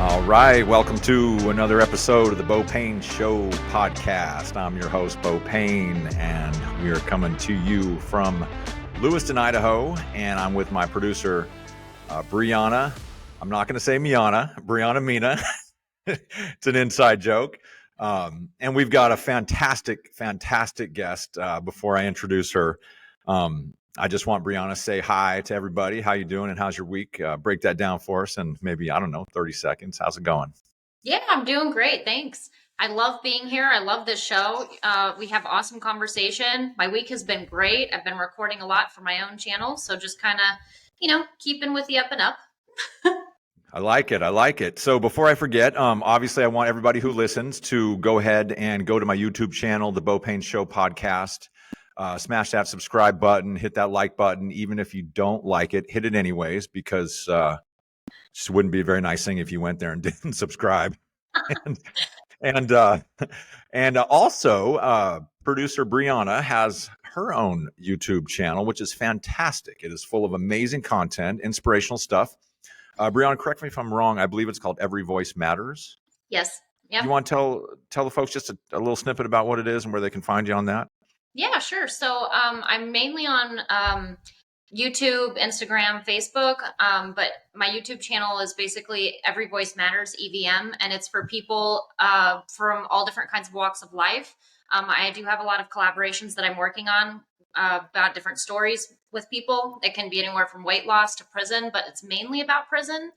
All right, welcome to another episode of the Beau Payne Show podcast. I'm your host, Beau Payne, and we are coming to you from Lewiston, Idaho, and I'm with my producer, Brianna. I'm not going to say Miana, Brianna Mina. It's an inside joke. And we've got a fantastic guest. Before I introduce her, I just want Brianna to say hi to everybody. How you doing and how's your week? Break that down for us in maybe, 30 seconds. How's it going? Yeah, I'm doing great. Thanks. I love being here. I love this show. We have awesome conversation. My week has been great. I've been recording a lot for my own channel. So just kind of, keeping with the up and up. I like it. So before I forget, obviously I want everybody who listens to go ahead and go to my YouTube channel, the Beau Payne Show podcast. Smash that subscribe button, hit that like button. Even if you don't like it, hit it anyways, because it just wouldn't be a very nice thing if you went there and didn't subscribe. and also, producer Brianna has her own YouTube channel, which is fantastic. It is full of amazing content, inspirational stuff. Brianna, correct me if I'm wrong. I believe it's called Every Voice Matters. Yes. Yep. You want to tell the folks just a little snippet about what it is and where they can find you on that? Yeah, sure. So I'm mainly on YouTube, Instagram, Facebook, but my YouTube channel is basically Every Voice Matters, EVM, and it's for people from all different kinds of walks of life. I do have a lot of collaborations that I'm working on about different stories with people. It can be anywhere from weight loss to prison, but it's mainly about prison.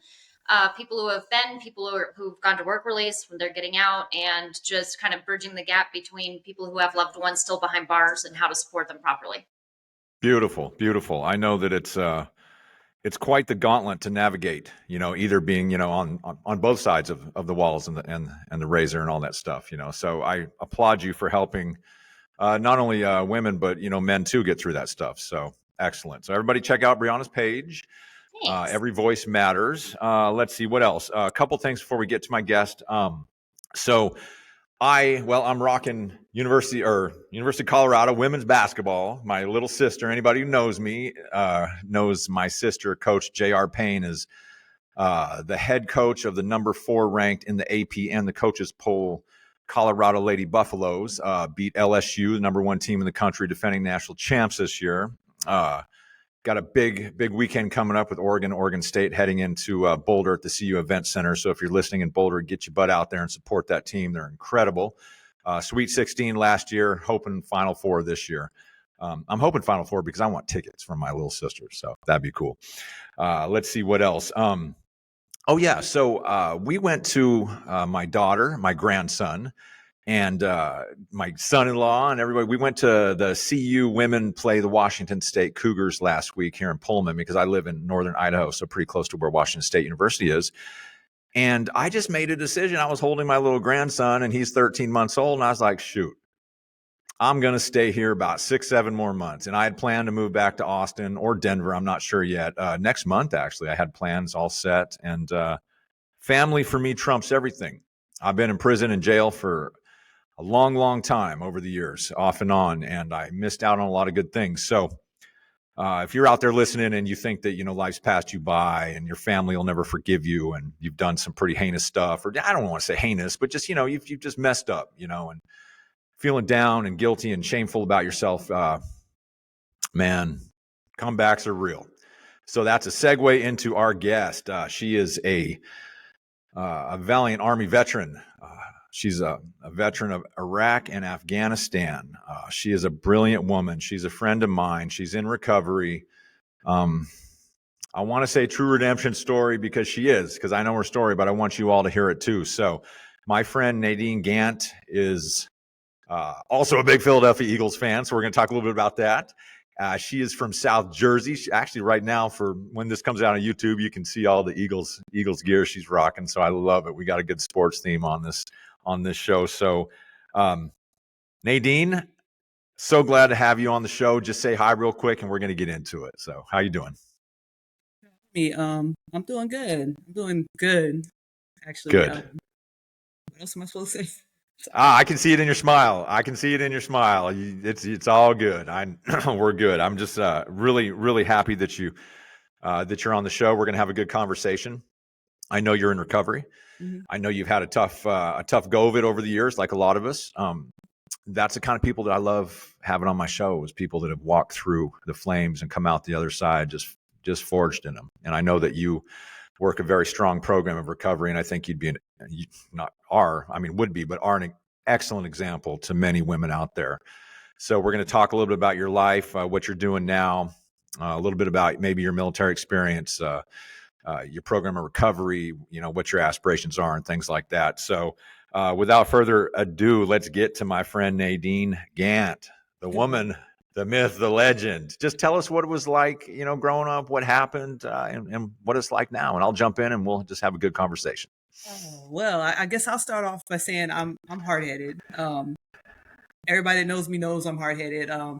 People who have been, people who've gone to work release when they're getting out, and just kind of bridging the gap between people who have loved ones still behind bars and how to support them properly. Beautiful. I know that it's quite the gauntlet to navigate, either being, on both sides of the walls and the razor and all that stuff, So I applaud you for helping not only women, but, men too get through that stuff. So excellent. So everybody check out Brianna's page. Every Voice Matters. Let's see what else. A couple things before we get to my guest. I'm rocking University of Colorado women's basketball. My little sister, anybody who knows me, knows my sister, Coach J.R. Payne, is the head coach of the number 4 ranked in the AP and the coaches poll Colorado Lady Buffaloes. Beat LSU, the number 1 team in the country, defending national champs this year. Got a big weekend coming up with Oregon State heading into Boulder at the CU Event Center. So if you're listening in Boulder, get your butt out there and support that team. They're incredible. Sweet 16 last year, hoping Final Four this year. I'm hoping Final Four because I want tickets from my little sister. So that'd be cool. Let's see what else. So we went to my daughter, my grandson, and my son-in-law and everybody. We went to the CU women play the Washington State Cougars last week here in Pullman, because I live in northern Idaho, so pretty close to where Washington State University is. And I just made a decision. I was holding my little grandson, and he's 13 months old, and I was like, shoot, I'm going to stay here about 6-7 more months. And I had planned to move back to Austin or Denver. I'm not sure yet. Next month, actually, I had plans all set. And family for me trumps everything. I've been in prison and jail for a long time over the years, off and on, and I missed out on a lot of good things. So if you're out there listening and you think that, life's passed you by and your family will never forgive you and you've done some pretty heinous stuff, or I don't want to say heinous, but just, you've just messed up, and feeling down and guilty and shameful about yourself, man, comebacks are real. So that's a segue into our guest. She is a valiant Army veteran. She's a veteran of Iraq and Afghanistan. She is a brilliant woman. She's a friend of mine. She's in recovery. I want to say true redemption story because she is, because I know her story, but I want you all to hear it too. So my friend Nadine Gant is also a big Philadelphia Eagles fan, so we're going to talk a little bit about that. She is from South Jersey. She, actually, right now, for when this comes out on YouTube, you can see all the Eagles gear she's rocking. So I love it. We got a good sports theme on this show. So, Nadine, so glad to have you on the show. Just say hi real quick, and we're going to get into it. So, how you doing? I'm doing good. Actually, good. What else am I supposed to say? I can see it in your smile. It's all good. We're good. I'm just really happy that you're on the show. We're going to have a good conversation. I know you're in recovery. Hmm. I know you've had a tough go of it over the years, like a lot of us. That's the kind of people that I love having on my show, is people that have walked through the flames and come out the other side just forged in them. And I know that you work a very strong program of recovery, and I think you'd be an excellent example to many women out there. So we're going to talk a little bit about your life, what you're doing now, a little bit about maybe your military experience, your program of recovery, what your aspirations are and things like that. So without further ado, let's get to my friend Nadine Gant, the woman, the myth, the legend. Just tell us what it was like, growing up, what happened, and what it's like now. And I'll jump in and we'll just have a good conversation. Oh, well, I guess I'll start off by saying I'm hard-headed. Everybody that knows me knows I'm hard-headed. I'm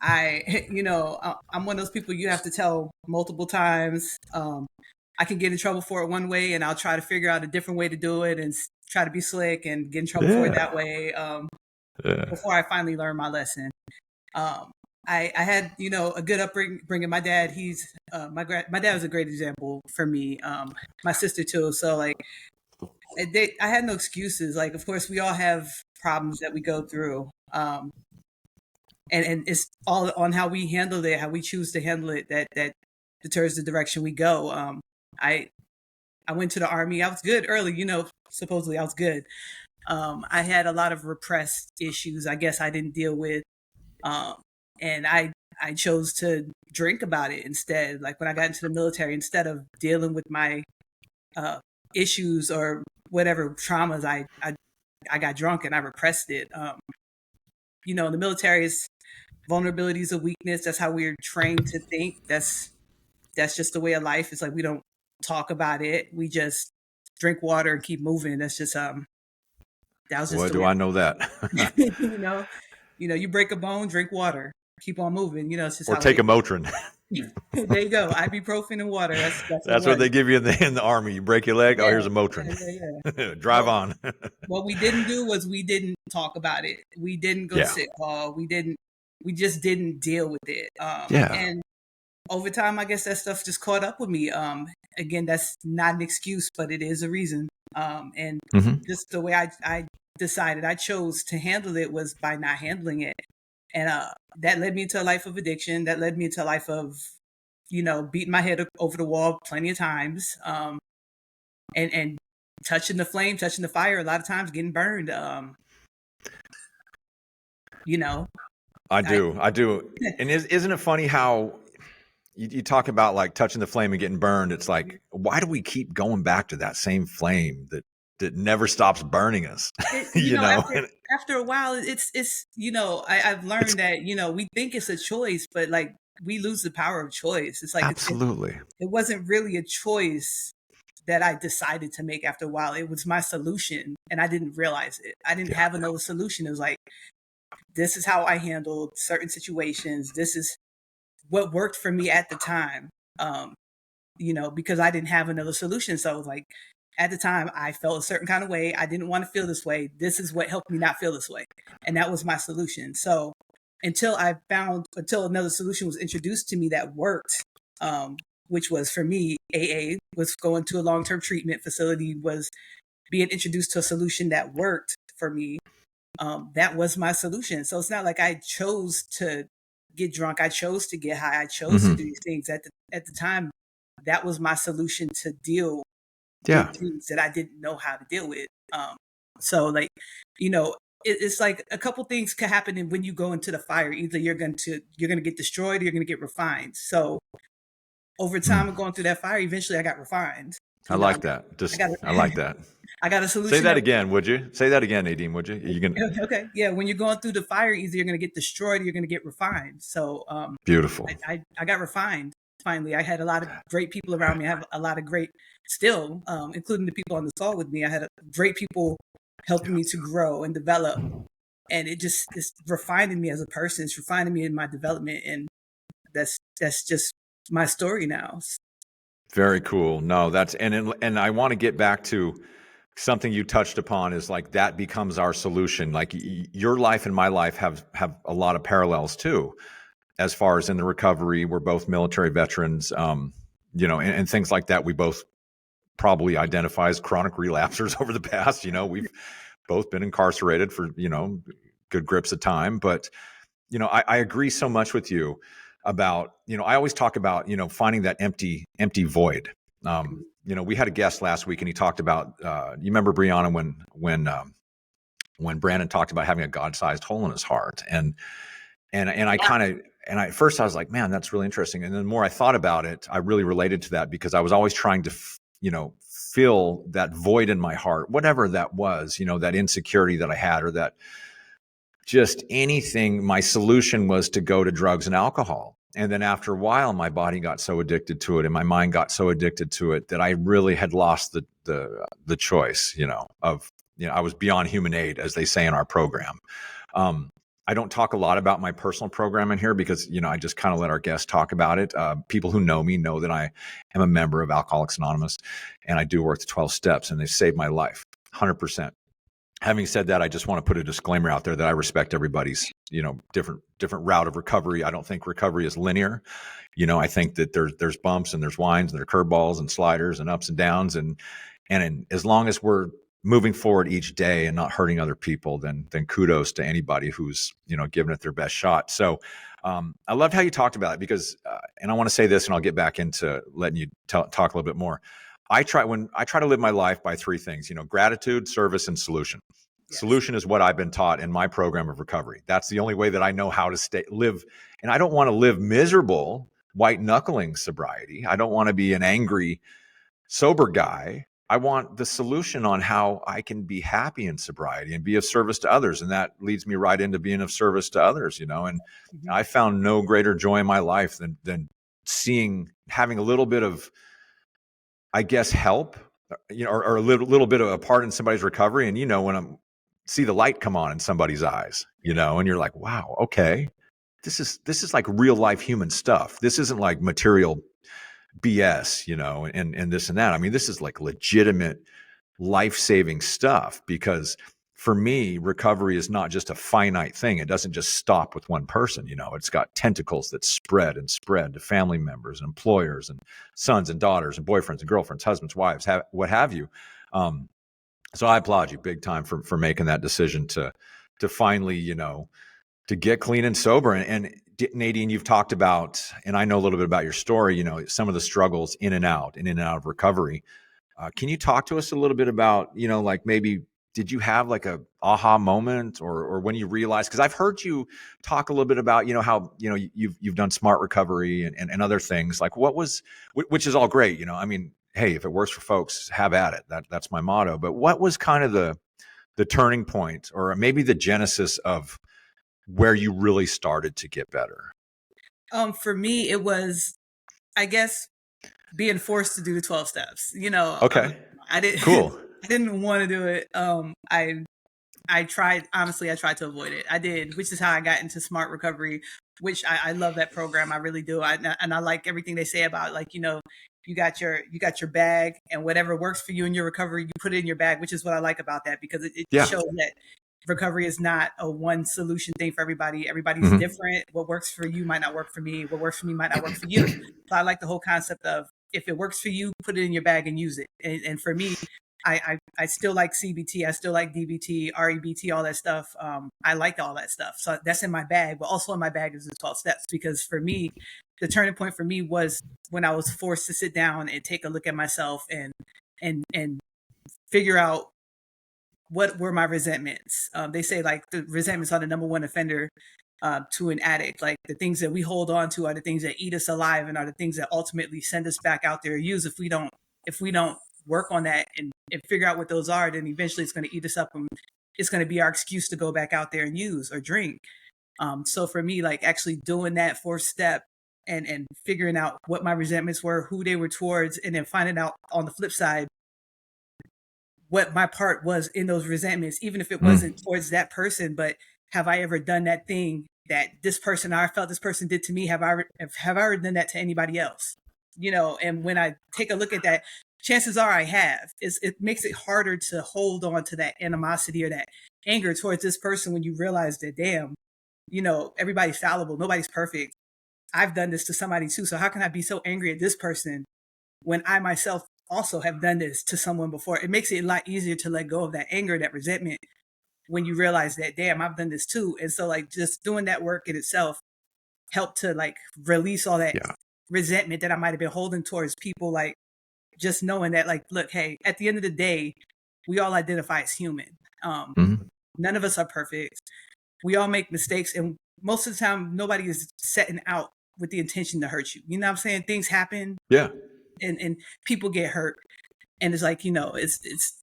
one of those people you have to tell multiple times. I can get in trouble for it one way, and I'll try to figure out a different way to do it and try to be slick and get in trouble for it that way. Before I finally learned my lesson. I had, a good upbringing. My dad, my dad was a great example for me. My sister too. So like, I had no excuses. Like, of course, we all have problems that we go through. And it's all on how we handle it, how we choose to handle it, that deters the direction we go. I went to the Army. I was good early, supposedly I was good. I had a lot of repressed issues, I guess I didn't deal with. And I chose to drink about it instead. Like when I got into the military, instead of dealing with my issues or whatever traumas, I got drunk and I repressed it. The military is vulnerability is a weakness. That's how we're trained to think. That's just the way of life. It's like we don't talk about it. We just drink water and keep moving. That's just that was just. Boy, do I know that. You break a bone, drink water, keep on moving. It's just or take a Motrin. There you go. Ibuprofen and water. That's what they give you in the Army. You break your leg. Yeah, oh, here's a Motrin. Yeah. Drive on. What we didn't do was we didn't talk about it. We didn't go sit call. We just didn't deal with it. And over time, I guess that stuff just caught up with me. Again, that's not an excuse, but it is a reason. And just the way I decided, I chose to handle it was by not handling it. And that led me into a life of addiction. That led me into a life of, beating my head over the wall plenty of times. And touching the flame, touching the fire, a lot of times getting burned. I do. And isn't it funny how you talk about like touching the flame and getting burned? It's like, why do we keep going back to that same flame that never stops burning us? After a while, it's I've learned that, we think it's a choice, but like we lose the power of choice. It's like, absolutely. It wasn't really a choice that I decided to make after a while. It was my solution and I didn't realize it. I didn't have another solution. It was like, this is how I handled certain situations. This is what worked for me at the time, because I didn't have another solution. So it was like, at the time, I felt a certain kind of way. I didn't want to feel this way. This is what helped me not feel this way. And that was my solution. So until another solution was introduced to me that worked, which was for me, AA, was going to a long-term treatment facility, was being introduced to a solution that worked for me. That was my solution. So it's not like I chose to get drunk. I chose to get high. I chose to do these things. At the time, that was my solution to deal with things that I didn't know how to deal with. So like, it's like a couple things can happen when you go into the fire. Either you're going to get destroyed or you're going to get refined. So over time of going through that fire, eventually I got refined. I like that. I like that. I got a solution. Say that again, would you? Say that again, Nadine, would you? Okay. Yeah. When you're going through the fire, either you're going to get destroyed or you're going to get refined. So beautiful. I got refined. Finally, I had a lot of great people around me. I have a lot of great still, including the people on the call with me. I had great people helping me to grow and develop. And it's refining me as a person. It's refining me in my development. And that's just my story now. Very cool. No, and I want to get back to something you touched upon, is like that becomes our solution. Like your life and my life have a lot of parallels too, as far as in the recovery. We're both military veterans, and things like that. We both probably identify as chronic relapsers over the past. We've both been incarcerated for, good grips of time. But, I agree so much with you about, I always talk about, finding that empty void. We had a guest last week and he talked about, you remember Brianna when Brandon talked about having a God-sized hole in his heart. And at first I was like, man, that's really interesting. And then the more I thought about it, I really related to that because I was always trying to, fill that void in my heart, whatever that was, that insecurity that I had, or that just anything. My solution was to go to drugs and alcohol. And then after a while, my body got so addicted to it and my mind got so addicted to it that I really had lost the choice, I was beyond human aid, as they say in our program. I don't talk a lot about my personal program in here because, I just kind of let our guests talk about it. People who know me know that I am a member of Alcoholics Anonymous and I do work the 12 steps and they've saved my life 100%. Having said that, I just want to put a disclaimer out there that I respect everybody's, different route of recovery. I don't think recovery is linear. I think that there's bumps and there's winds and there are curveballs and sliders and ups and downs. And as long as we're moving forward each day and not hurting other people, then kudos to anybody who's, giving it their best shot. So I loved how you talked about it because, and I want to say this and I'll get back into letting you talk a little bit more. I try to live my life by three things, gratitude, service, and solution. Yes. Solution is what I've been taught in my program of recovery. That's the only way that I know how to live. And I don't want to live miserable, white knuckling sobriety. I don't want to be an angry, sober guy. I want the solution on how I can be happy in sobriety and be of service to others. And that leads me right into being of service to others, and mm-hmm. I found no greater joy in my life than having a little bit of, I guess, help, or a little bit of a part in somebody's recovery. And, when I see the light come on in somebody's eyes, and you're like, wow, okay, this is like real life human stuff. This isn't like material BS, and this and that. I mean, this is like legitimate life-saving stuff because for me, recovery is not just a finite thing. It doesn't just stop with one person. It's got tentacles that spread to family members and employers and sons and daughters and boyfriends and girlfriends, husbands, wives, what have you. So I applaud you big time for making that decision to finally, to get clean and sober. And Nadine, you've talked about, and I know a little bit about your story, some of the struggles in and out of recovery. Can you talk to us a little bit about, like maybe did you have like a aha moment or when you realized, because I've heard you talk a little bit about, how, you've done smart recovery and other things, like which is all great. I mean, hey, if it works for folks, have at it. That's my motto. But what was kind of the turning point or maybe the genesis of where you really started to get better? For me, it was, I guess, being forced to do the 12 steps, Okay. I didn't, cool. I didn't want to do it. I tried, honestly, I tried to avoid it. I did, which is how I got into smart recovery, which I love that program. I really do. And I like everything they say about, like, you got your bag and whatever works for you in your recovery, you put it in your bag, which is what I like about that, because it shows that recovery is not a one solution thing for everybody. Everybody's mm-hmm. different. What works for you might not work for me. What works for me might not work for you. So I like the whole concept of, if it works for you, put it in your bag and use it. And for me, I still like CBT. I still like DBT, REBT, all that stuff. I like all that stuff. So that's in my bag, but also in my bag is the 12 steps, because for me, the turning point for me was when I was forced to sit down and take a look at myself and figure out what were my resentments. They say, like, the resentments are the number one offender to an addict. Like, the things that we hold on to are the things that eat us alive and are the things that ultimately send us back out there to use. If we don't work on that and figure out what those are, then eventually it's going to eat us up and it's going to be our excuse to go back out there and use or drink. So for me, like, actually doing that fourth step and figuring out what my resentments were, who they were towards, and then finding out on the flip side what my part was in those resentments, even if it wasn't towards that person, but have I ever done that thing that this person, or I felt this person did to me? Have I ever done that to anybody else? And when I take a look at that, chances are I have. It makes it harder to hold on to that animosity or that anger towards this person when you realize that, damn, everybody's fallible. Nobody's perfect. I've done this to somebody too. So how can I be so angry at this person when I myself also have done this to someone before. It makes it a lot easier to let go of that anger, that resentment, when you realize that, damn, I've done this too. And so like just doing that work in itself helped to like release all that Yeah. resentment that I might have been holding towards people. Like just knowing that, like, look, hey, at the end of the day, we all identify as human. Mhm. None of us are perfect. We all make mistakes, and most of the time, nobody is setting out with the intention to hurt you. You know what I'm saying? Things happen, Yeah. and people get hurt, and it's like, it's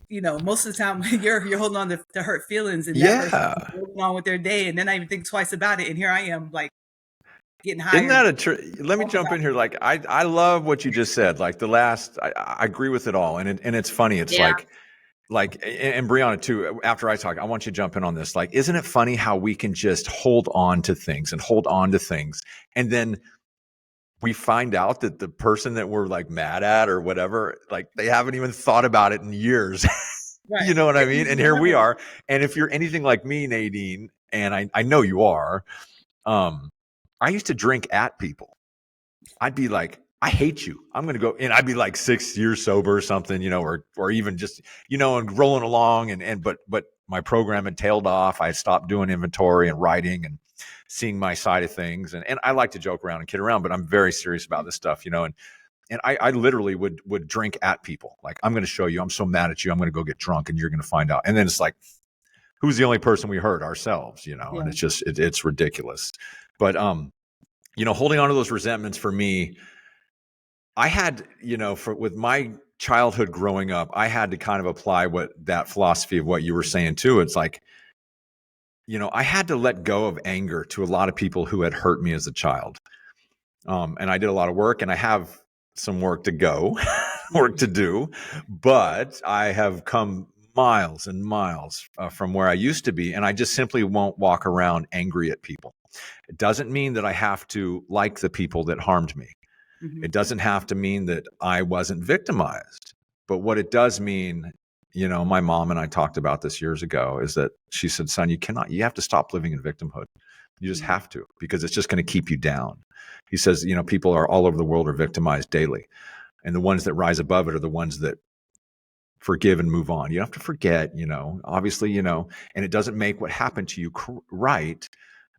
most of the time you're holding on to hurt feelings, and that person Yeah. is going on with their day, and then I even think twice about it, and here I am, like getting Isn't hired. that let me jump in here. Like, I love what you just said. Like I agree with it all. And it's funny. It's Yeah. and Brianna too, after I talk, I want you to jump in on this. Like, isn't it funny how we can just hold on to things and then we find out that the person that we're like mad at or whatever, like they haven't even thought about it in years. Right. You know what I They mean? don't And even here we know. are. And if you're anything like me, Nadine, and I know you are, I used to drink at people. I'd be like, I hate you. I'm going to go. And I'd be like 6 years sober or something, or even just, and rolling along. But my program had tailed off. I had stopped doing inventory and writing and seeing my side of things. And I like to joke around and kid around, but I'm very serious about this stuff, and I literally would drink at people. Like, I'm going to show you, I'm so mad at you. I'm going to go get drunk and you're going to find out. And then it's like, who's the only person we hurt? Ourselves, Yeah. and it's just, it's ridiculous. But, holding on to those resentments for me, I had, with my childhood growing up, I had to kind of apply that philosophy of what you were saying too. It's like, I had to let go of anger to a lot of people who had hurt me as a child. And I did a lot of work, and I have some work to go, work to do, but I have come miles and miles from where I used to be. And I just simply won't walk around angry at people. It doesn't mean that I have to like the people that harmed me. Mhm. It doesn't have to mean that I wasn't victimized. But what it does mean, my mom and I talked about this years ago, is that she said, son, you have to stop living in victimhood. You just have to, because it's just going to keep you down. He says, people are all over the world are victimized daily. And the ones that rise above it are the ones that forgive and move on. You don't have to forget, obviously, and it doesn't make what happened to you right.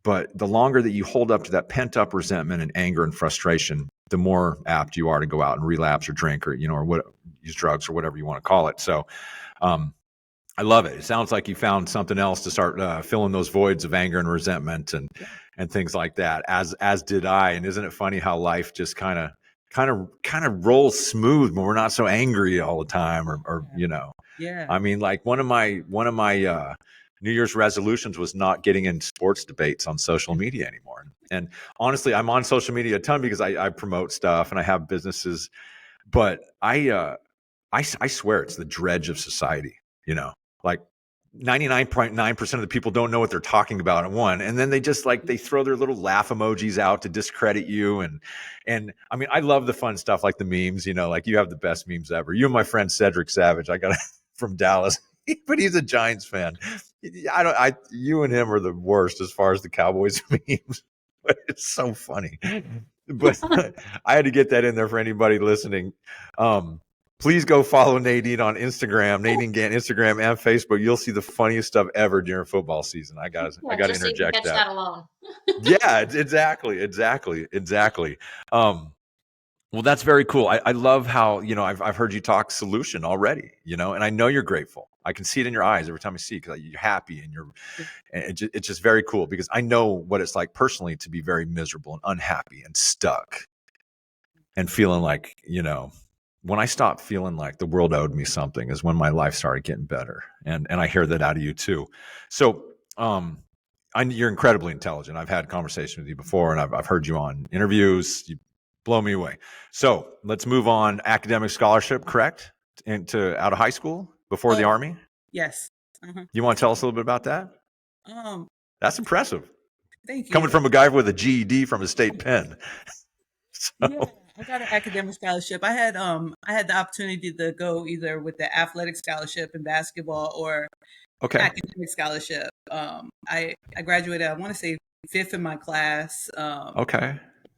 But the longer that you hold up to that pent up resentment and anger and frustration, the more apt you are to go out and relapse or drink or, or use drugs or whatever you want to call it. So, I love it. It sounds like you found something else to start filling those voids of anger and resentment and things like that, as did I. And isn't it funny how life just kind of rolls smooth when we're not so angry all the time, or Yeah. I mean, like one of my New Year's resolutions was not getting in sports debates on social media anymore. And honestly, I'm on social media a ton because I promote stuff and I have businesses, but I swear it's the dredge of society, like 99.9% of the people don't know what they're talking about and then they just they throw their little laugh emojis out to discredit you. And I mean, I love the fun stuff like the memes, like you have the best memes ever. You and my friend Cedric Savage, I got from Dallas, but he's a Giants fan. You and him are the worst as far as the Cowboys memes, but it's so funny. But I had to get that in there for anybody listening. Please go follow Nadine on Instagram, Nadine Gant, Instagram and Facebook. You'll see the funniest stuff ever during football season. I got to Just so you can interject catch that alone. Yeah, exactly. Well, that's very cool. I love how, I've heard you talk solution already, and I know you're grateful. I can see it in your eyes every time I see it, because you're happy and it's just very cool, because I know what it's like personally to be very miserable and unhappy and stuck and feeling like, when I stopped feeling like the world owed me something is when my life started getting better. And I hear that out of you too. So, you're incredibly intelligent. I've had conversations with you before, and I've heard you on interviews. You blow me away. So let's move on. Academic scholarship, correct? Out of high school before the Army. Yes. Uh-huh. You want to tell us a little bit about that? That's impressive. Thank you. Coming from a guy with a GED from a state pen. Yeah, I got an academic scholarship. I had the opportunity to go either with the athletic scholarship in basketball or academic scholarship. I graduated, I want to say 5th in my class.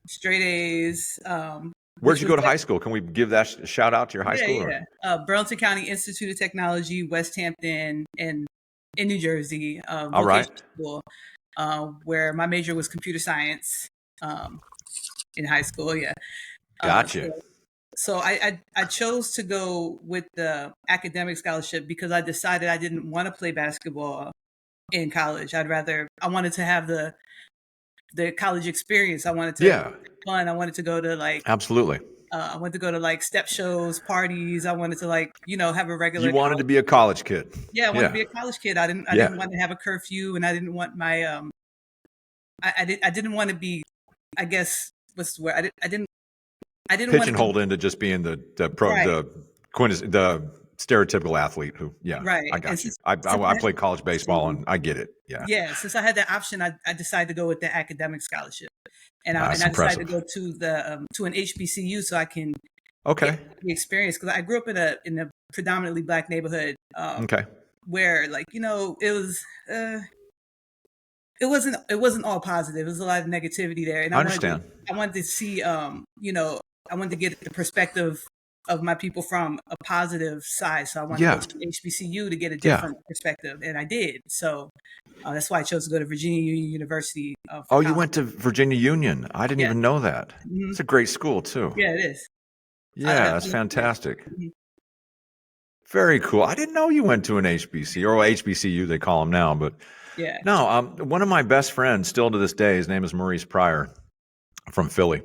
Straight A's. Where'd which you was go to high school? Can we give that shout out to your high school? yeah. Burlington County Institute of Technology, West Hampton, in New Jersey, All right. vocational school, where my major was computer science um, in high school. Yeah. Gotcha. So I chose to go with the academic scholarship because I decided I didn't want to play basketball in college. I wanted to have the college experience. I wanted to have fun. I wanted to go to Absolutely. I wanted to go to like step shows, parties. I wanted to have a regular You wanted to college. be a college kid. Yeah, I wanted to be a college kid. I didn't want to have a curfew, and I didn't want my I didn't want to be, I guess, what's the word? I didn't want to Pigeonholed into just being the right. the stereotypical athlete who, Right. I got you. I played college baseball and I get it. Yeah. Since I had that option, I decided to go with the academic scholarship, and I That's decided to impressive. go to the to an HBCU so I can Okay. get the experience because I grew up in a predominantly Black neighborhood, Okay. where it wasn't all positive. There was a lot of negativity there, and I understand. I wanted to see I wanted to get the perspective of my people from a positive side. So I wanted to go to HBCU to get a different perspective, and I did. So that's why I chose to go to Virginia Union University. Oh, you went to Virginia Union. I didn't even know that. Mm-hmm. It's a great school too. Yeah, it is. Yeah, that's fantastic. Mm-hmm. Very cool. I didn't know you went to an HBC or HBCU they call them now, but yeah. No, one of my best friends still to this day, his name is Maurice Pryor from Philly.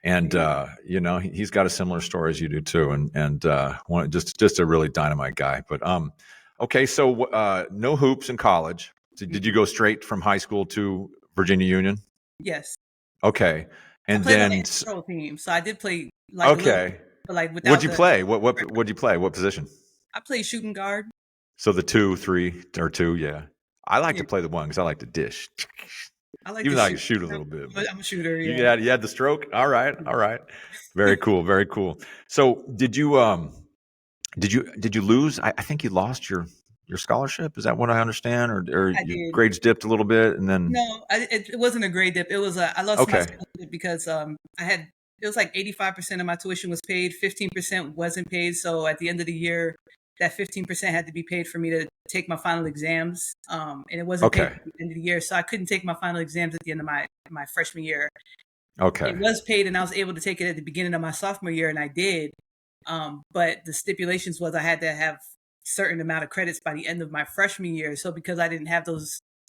And, he's got a similar story as you do too. And just a really dynamite guy. But, okay. So, no hoops in college. Did you go straight from high school to Virginia Union? Yes. Okay. And I played then on the intro team. So I did play okay. But without What'd you play? What'd you play? What position? I played shooting guard. So the 2, 3 or 2. Yeah. I like to play the 1 because I like to dish. Even though I can shoot a little bit. But I'm a shooter. Yeah. You had the stroke. All right. Very cool. Very cool. So did you lose? I think you lost your scholarship. Is that what I understand? Or your grades dipped a little bit and then? No, it wasn't a grade dip. It was I lost my scholarship because it was like 85% of my tuition was paid, 15% wasn't paid. So at the end of the year, that 15% had to be paid for me to take my final exams. And it wasn't paid at the end of the year. So I couldn't take my final exams at the end of my freshman year. Okay. It was paid and I was able to take it at the beginning of my sophomore year, and I did. But the stipulations was I had to have certain amount of credits by the end of my freshman year. So because I didn't have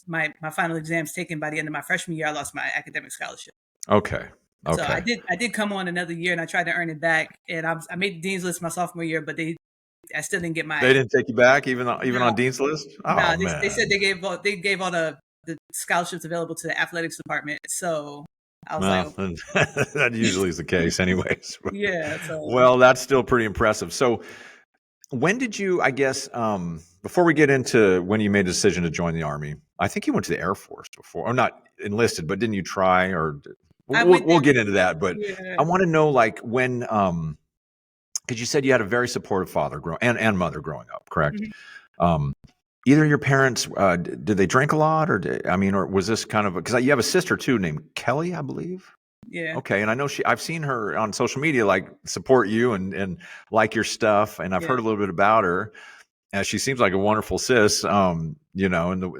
my final exams taken by the end of my freshman year, I lost my academic scholarship. Okay. So I did come on another year and I tried to earn it back, and I made the dean's list my sophomore year, but I still didn't get They didn't take you back even on dean's list? Oh, no, man. They said they gave all the scholarships available to the athletics department. So I was that usually is the case anyways. Yeah. So. Well, that's still pretty impressive. So when did you, I guess, before we get into when you made the decision to join the Army, I think you went to the Air Force before, or not enlisted, but didn't you try? Or we'll get into that. But I want to know, like, when, because you said you had a very supportive father and mother growing up, correct? Mm-hmm. Either of your parents, did they drink a lot, or was this kind of because you have a sister too named Kelly, I believe? Yeah. Okay, and I know I've seen her on social media, like support you and like your stuff, and I've heard a little bit about her. She seems like a wonderful sis, and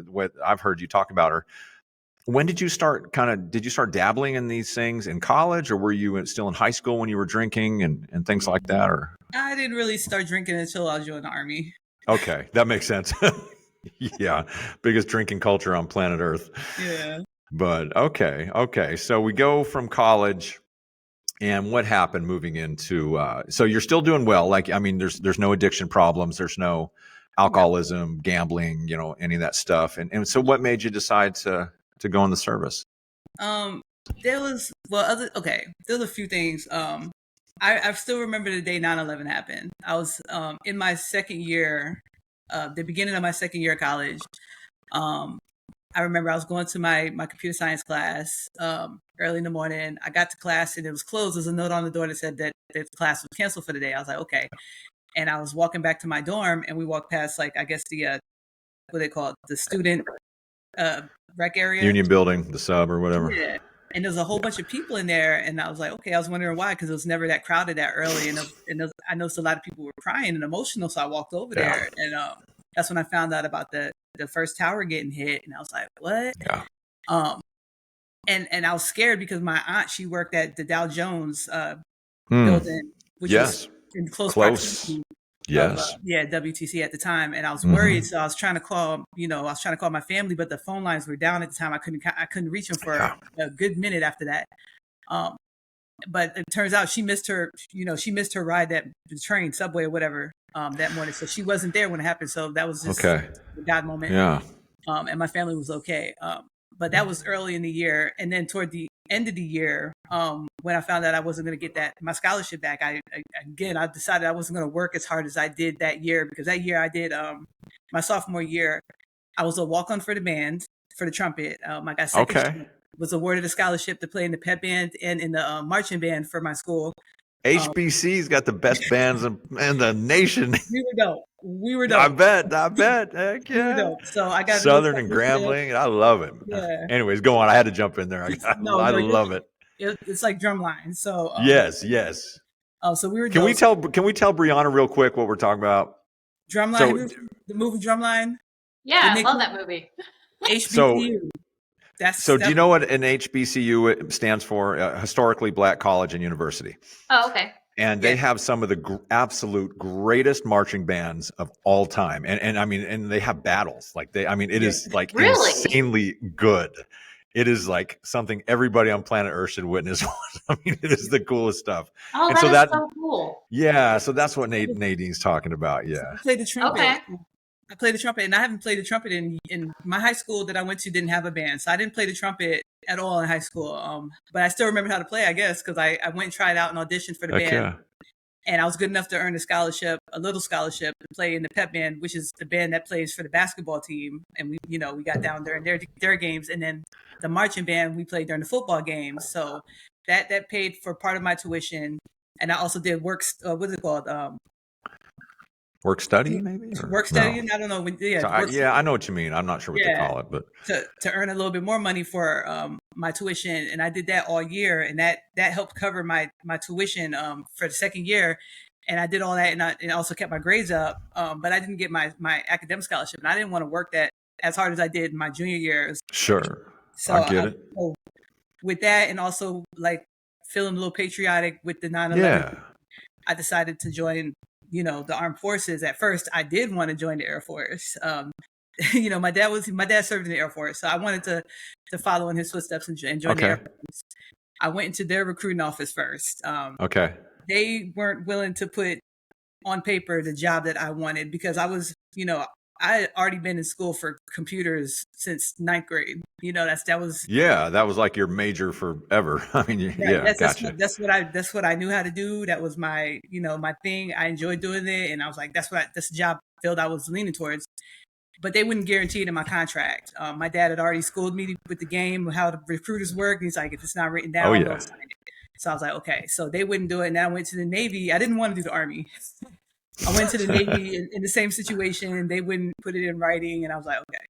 what I've heard you talk about her. When did you start did you start dabbling in these things in college, or were you still in high school when you were drinking and things like that? Or I didn't really start drinking until I joined the Army. Okay, that makes sense. Yeah, biggest drinking culture on planet Earth. Yeah. But okay. So we go from college, and what happened moving into? So you're still doing well. There's no addiction problems. There's no alcoholism, gambling, any of that stuff. And so what made you decide to go in the service? There was a few things. I still remember the day 9/11 happened. I was in my second year, the beginning of my second year of college. I remember I was going to my computer science class early in the morning. I got to class and it was closed. There's a note on the door that said that the class was canceled for the day. I was like, okay. And I was walking back to my dorm, and we walked past, like, I guess the what they call it, the student rec area, Union Building, the sub or whatever. Yeah. and there's a whole bunch of people in there, and I was like, okay, I was wondering why, because it was never that crowded that early, and I noticed a lot of people were crying and emotional, so I walked over there, and that's when I found out about the first tower getting hit, and I was like, what? Yeah. And I was scared because my aunt, she worked at the Dow Jones building, which was in close proximity. Yes. Of, WTC at the time, and I was worried, so I was trying to call. I was trying to call my family, but the phone lines were down at the time. I couldn't reach them for a good minute after that. But it turns out she missed her. She missed her ride, the train, subway, or whatever, that morning. So she wasn't there when it happened. So that was just a God moment. Yeah. And my family was okay. But that was early in the year, and then toward the end of the year, when I found out I wasn't going to get my scholarship back, I decided I wasn't going to work as hard as I did that year, because that year I did my sophomore year, I was a walk-on for the band for the trumpet. I got second, was awarded a scholarship to play in the pep band and in the marching band for my school. HBC's got the best bands in the nation. We were dope. I bet. Heck yeah. We were dope. So I got Southern and Grambling. I love it. Yeah. Anyways, go on. I had to jump in there. I love it. It's like drumline. So yes. So we were. Can we tell Brianna real quick what we're talking about? Drumline. So, the movie Drumline. Yeah, I love that movie. HBCU. Do you know what an HBCU stands for? Historically Black College and University. Oh, okay. And they have some of the absolute greatest marching bands of all time. And I mean, and they have battles. It is like insanely good. It is like something everybody on planet Earth should witness. I mean, it is the coolest stuff. Oh, and that's so cool. Yeah. So that's what Nadine's talking about. Yeah. I played the trumpet. Okay. I played the trumpet, and I haven't played the trumpet in my high school that I went to didn't have a band. So I didn't play the trumpet at all in high school. But I still remember how to play, I guess, because I went and tried out and auditioned for the band. And I was good enough to earn a little scholarship to play in the pep band, which is the band that plays for the basketball team. And we got down during their games. And then the marching band, we played during the football games. So that paid for part of my tuition. And I also did work study, maybe? Work studying? No? I don't know. I know what you mean. I'm not sure what they call it, but to earn a little bit more money for my tuition, and I did that all year, and that helped cover my tuition for the second year, and I did all that, and I also kept my grades up, but I didn't get my academic scholarship, and I didn't want to work that as hard as I did in my junior year. Sure, so I get it. With that, and also like feeling a little patriotic with the 9/11, I decided to join the armed forces. At first, I did want to join the Air Force. My dad served in the Air Force, so I wanted to follow in his footsteps and join the Air Force. I went into their recruiting office first. They weren't willing to put on paper the job that I wanted, because I was, I had already been in school for computers since 9th grade. That was like your major forever. I mean, gotcha. That's what I knew how to do. That was my, my thing. I enjoyed doing it, and I was like, that's the job field I was leaning towards. But they wouldn't guarantee it in my contract. My dad had already schooled me with the game, how the recruiters work. And he's like, if it's not written down, don't sign it. So I was like, okay. So they wouldn't do it. And then I went to the Navy. I didn't want to do the Army. I went to the Navy in the same situation. They wouldn't put it in writing, and I was like, okay.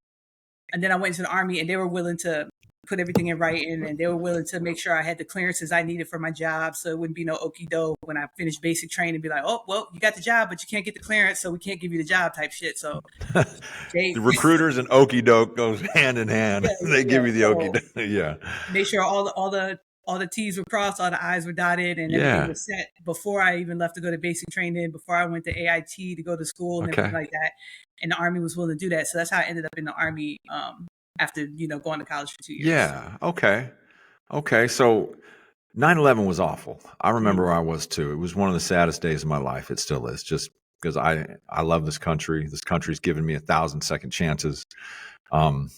And then I went to the Army, and they were willing to put everything in writing, and they were willing to make sure I had the clearances I needed for my job, so it wouldn't be no okie doke when I finished basic training and be like, oh, well, you got the job, but you can't get the clearance, so we can't give you the job type shit. So the recruiters and okie doke goes hand in hand. They give you the okie doke. Make sure all the T's were crossed, all the I's were dotted, and everything was set before I even left to go to basic training, before I went to AIT to go to school and everything like that. And the Army was willing to do that. So that's how I ended up in the Army after, going to college for 2 years. Yeah. Okay. So 9/11 was awful. I remember where I was too. It was one of the saddest days of my life. It still is, just because I love this country. This country's given me 1,000 second chances. We're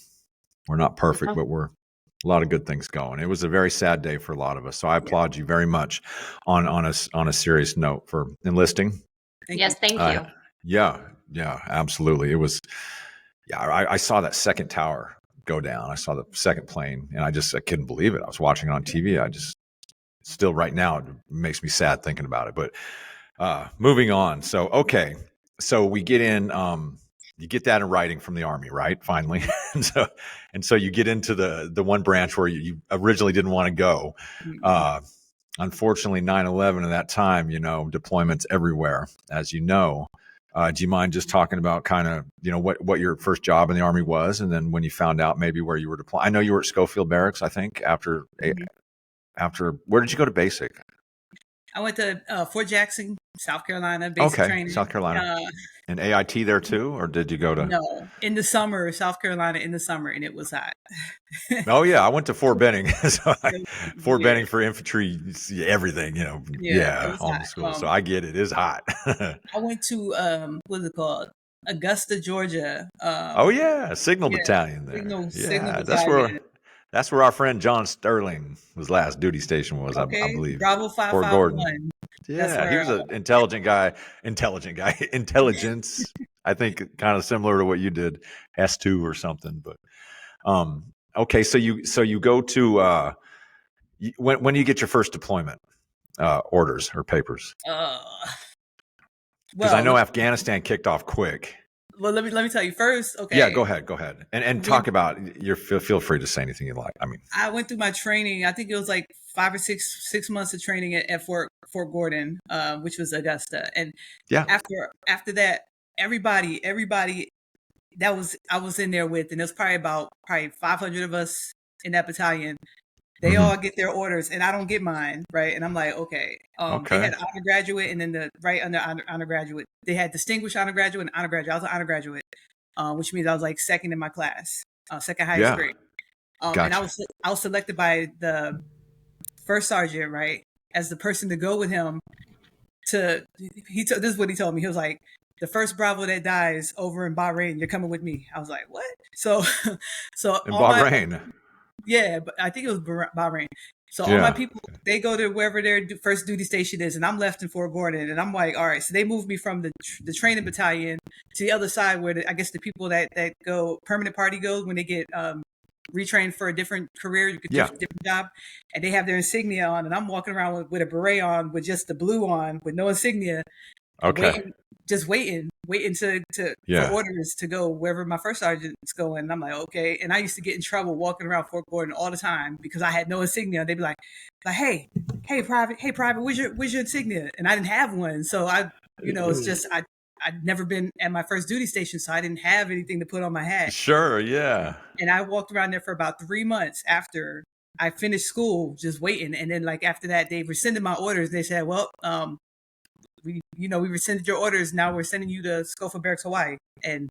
not perfect, but we're a lot of good things going. It was a very sad day for a lot of us. So I applaud you very much on a serious note for enlisting. Thank you. Yeah, absolutely. It was, I saw that second tower go down. I saw the second plane, and I couldn't believe it. I was watching it on TV. Still right now, it makes me sad thinking about it, but moving on. So, okay. So we get in, you get that in writing from the Army, right? Finally. and so you get into the one branch where you originally didn't want to go. Unfortunately, 9/11 at that time, deployments everywhere, as you know. Do you mind just talking about kind of, what your first job in the Army was, and then when you found out maybe where you were deployed? I know you were at Schofield Barracks, I think, after where did you go to basic? I went to Fort Jackson, South Carolina, basic training. South Carolina. And AIT there too, or did you go to? No, in the summer, South Carolina in the summer, and it was hot. Oh yeah, I went to Fort Benning. Fort Benning for infantry, everything, home school. So I get it. It's hot. I went to what is it called? Augusta, Georgia. Signal Battalion there. Signal Battalion. That's where our friend John Sterling was last duty station was, I believe. Bravo 551. Yeah, he was an intelligent guy. Intelligence, I think, kind of similar to what you did, S2 or something. But okay, so you go to when do you get your first deployment orders or papers? Because I know Afghanistan kicked off quick. Well, let me tell you first. Okay. Yeah, go ahead, and talk about your. Feel free to say anything you like. I mean, I went through my training. I think it was like 5 or 6 months of training at Fort Gordon, which was Augusta, and after that, everybody that I was in there with, and there's probably 500 of us in that battalion. They all get their orders, and I don't get mine, right? And I'm like, okay. They had undergraduate, and then right under undergraduate, they had distinguished undergraduate and undergraduate. I was an undergraduate, which means I was like second in my class, second highest grade. Gotcha. And I was selected by the first sergeant, right, as the person to go with him. This is what he told me. He was like, the first Bravo that dies over in Bahrain, you're coming with me. I was like, what? So in Bahrain. Yeah, but I think it was Bahrain. So all my people, they go to wherever their first duty station is, and I'm left in Fort Gordon. And I'm like, all right. So they moved me from the training battalion to the other side, where I guess the people that go permanent party goes when they get retrained for a different career, different job, and they have their insignia on. And I'm walking around with a beret on, with just the blue on, with no insignia. Okay. Waiting for orders to go wherever my first sergeant's going. And I'm like, okay. And I used to get in trouble walking around Fort Gordon all the time because I had no insignia. They'd be like, hey, private, where's your insignia? And I didn't have one. So it's just, I'd never been at my first duty station, so I didn't have anything to put on my hat. Sure, yeah. And I walked around there for about 3 months after I finished school, just waiting. And then like after that, they rescinded my orders. They said, well, we rescinded your orders. Now we're sending you to Schofield Barracks, Hawaii. And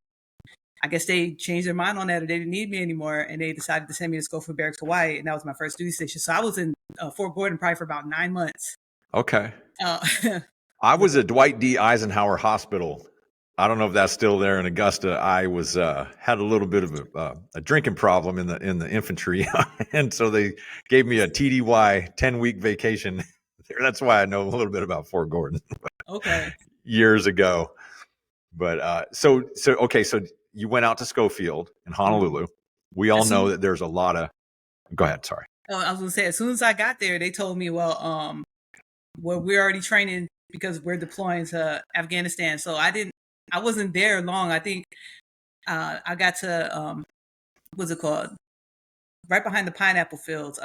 I guess they changed their mind on that, or they didn't need me anymore. And they decided to send me to Schofield Barracks, Hawaii. And that was my first duty station. So I was in Fort Gordon probably for about 9 months. Okay. I was at Dwight D. Eisenhower Hospital. I don't know if that's still there in Augusta. I was had a little bit of a drinking problem in the infantry, and so they gave me a TDY 10-week vacation. That's why I know a little bit about Fort Gordon. Okay. Years ago, but so you went out to Schofield in Honolulu. We all know that there's a lot of. Go ahead. Sorry. I was gonna say, as soon as I got there, they told me, well, we're already training because we're deploying to Afghanistan. So I wasn't there long. I think I got to what's it called? Right behind the pineapple fields.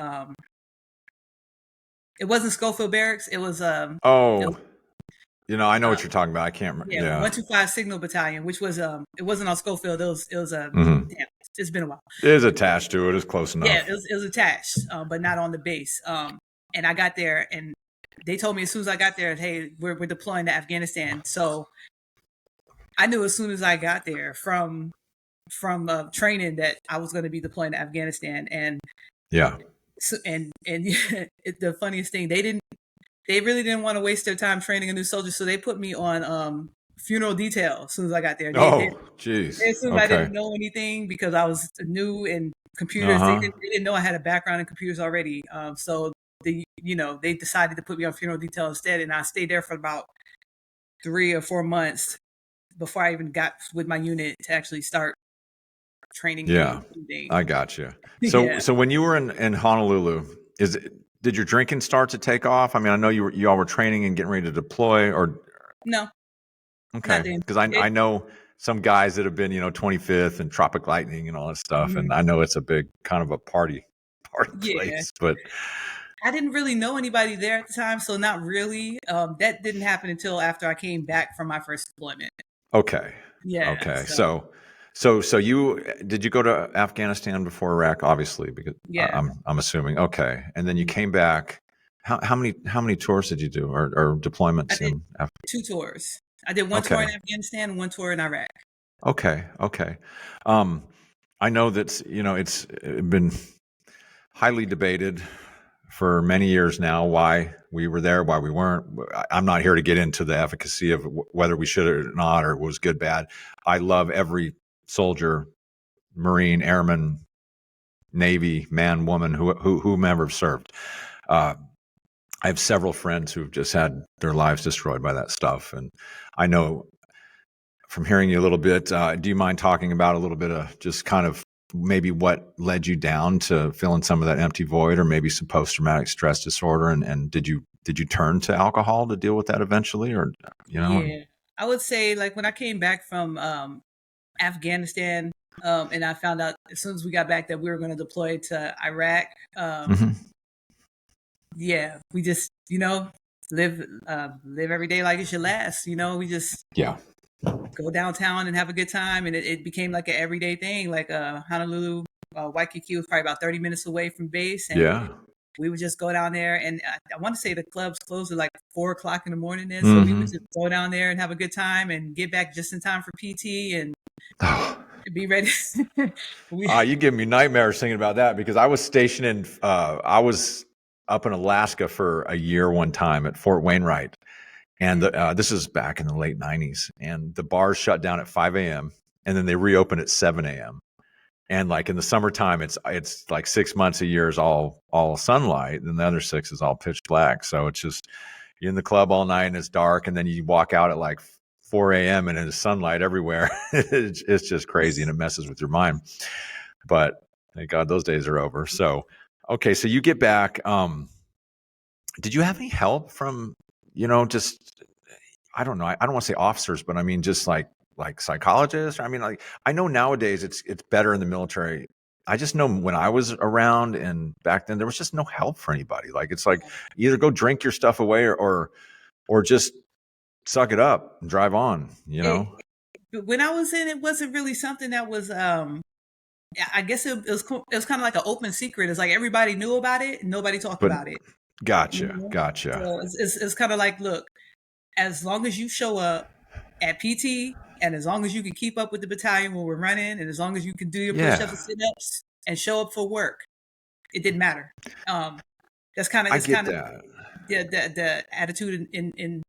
It wasn't Schofield Barracks. It was I know what you're talking about. I can't remember. Yeah, 125 Signal Battalion, which was it wasn't on Schofield. It was it's been a while. It is attached to it. It's close enough. Yeah, it was attached, but not on the base. And I got there, and they told me as soon as I got there, hey, we're deploying to Afghanistan. So I knew as soon as I got there from training that I was going to be deploying to Afghanistan. And so, and the funniest thing, they really didn't want to waste their time training a new soldier, so they put me on funeral detail as soon as I got there. Jeez. As soon as I didn't know anything because I was new in computers. They didn't know I had a background in computers already. So they decided to put me on funeral detail instead, and I stayed there for about 3 or 4 months before I even got with my unit to actually start training. Yeah, I got you. So when you were in Honolulu, did your drinking start to take off? I mean, I know you all were training and getting ready to deploy, or no? Okay, because I know some guys that have been, 25th and Tropic Lightning and all that stuff. Mhm. And I know it's a big kind of a party Yeah. place, but I didn't really know anybody there at the time, so not really. That didn't happen until after I came back from my first deployment. okay. Yeah. Okay. So So you did you go to Afghanistan before Iraq? Obviously, because yeah. I'm assuming. Okay. And then you Mhm. came back. How many tours did you do or I deployments did in 2 tours. I did 1 tour Okay. in Afghanistan and 1 tour in Iraq. Okay. Okay. Um, I know that, it's been highly debated for many years now why we were there, why we weren't. I'm not here to get into the efficacy of whether we should or not, or it was good, bad. I love every soldier, Marine, Airman, Navy, man, woman, whomever served. Uh, I have several friends who've just had their lives destroyed by that stuff. And I know from hearing you a little bit, do you mind talking about a little bit of just kind of maybe what led you down to filling some of that empty void, or maybe some post-traumatic stress disorder? And did you turn to alcohol to deal with that eventually, or Yeah. I would say, like, when I came back from Afghanistan, and I found out as soon as we got back that we were going to deploy to Iraq, Mhm. yeah, we just, live every day like it's your last. We just Yeah, go downtown and have a good time, and it became like an everyday thing. Like Honolulu, Waikiki was probably about 30 minutes away from base, and yeah. we would just go down there. And I want to say the clubs closed at like 4 o'clock in the morning, then, so we would Hmm. just go down there and have a good time and get back just in time for PT and Oh, be ready. we, you give me nightmares thinking about that, because I was stationed in I was up in Alaska for a year one time at Fort Wainwright. And this is back in the late 90s. And the bars shut down at 5 a.m. and then they reopen at 7 a.m. And like in the summertime, it's like 6 months a year is all sunlight, and the other 6 is all pitch black. So it's just you're in the club all night and it's dark, and then you walk out at like 4 a.m. and there's sunlight everywhere. It's just crazy, and it messes with your mind. But thank God those days are over. So okay, so you get back. Did you have any help from just I don't know. I don't want to say officers, but I mean just like psychologists. I mean, like I know nowadays it's better in the military. I just know when I was around and back then there was just no help for anybody. Like it's like either go drink your stuff away or just suck it up and drive on. it, when I was in, it wasn't really something that was. I guess it was kind of like an open secret. It's like everybody knew about it and nobody talked But about it. gotcha. So it's kind of like, look, as long as you show up at PT, and as long as you can keep up with the battalion when we're running, and as long as you can do your push-ups Yeah, and sit-ups and show up for work, it didn't matter. Um, that's kind of I it's get kind of that. the attitude in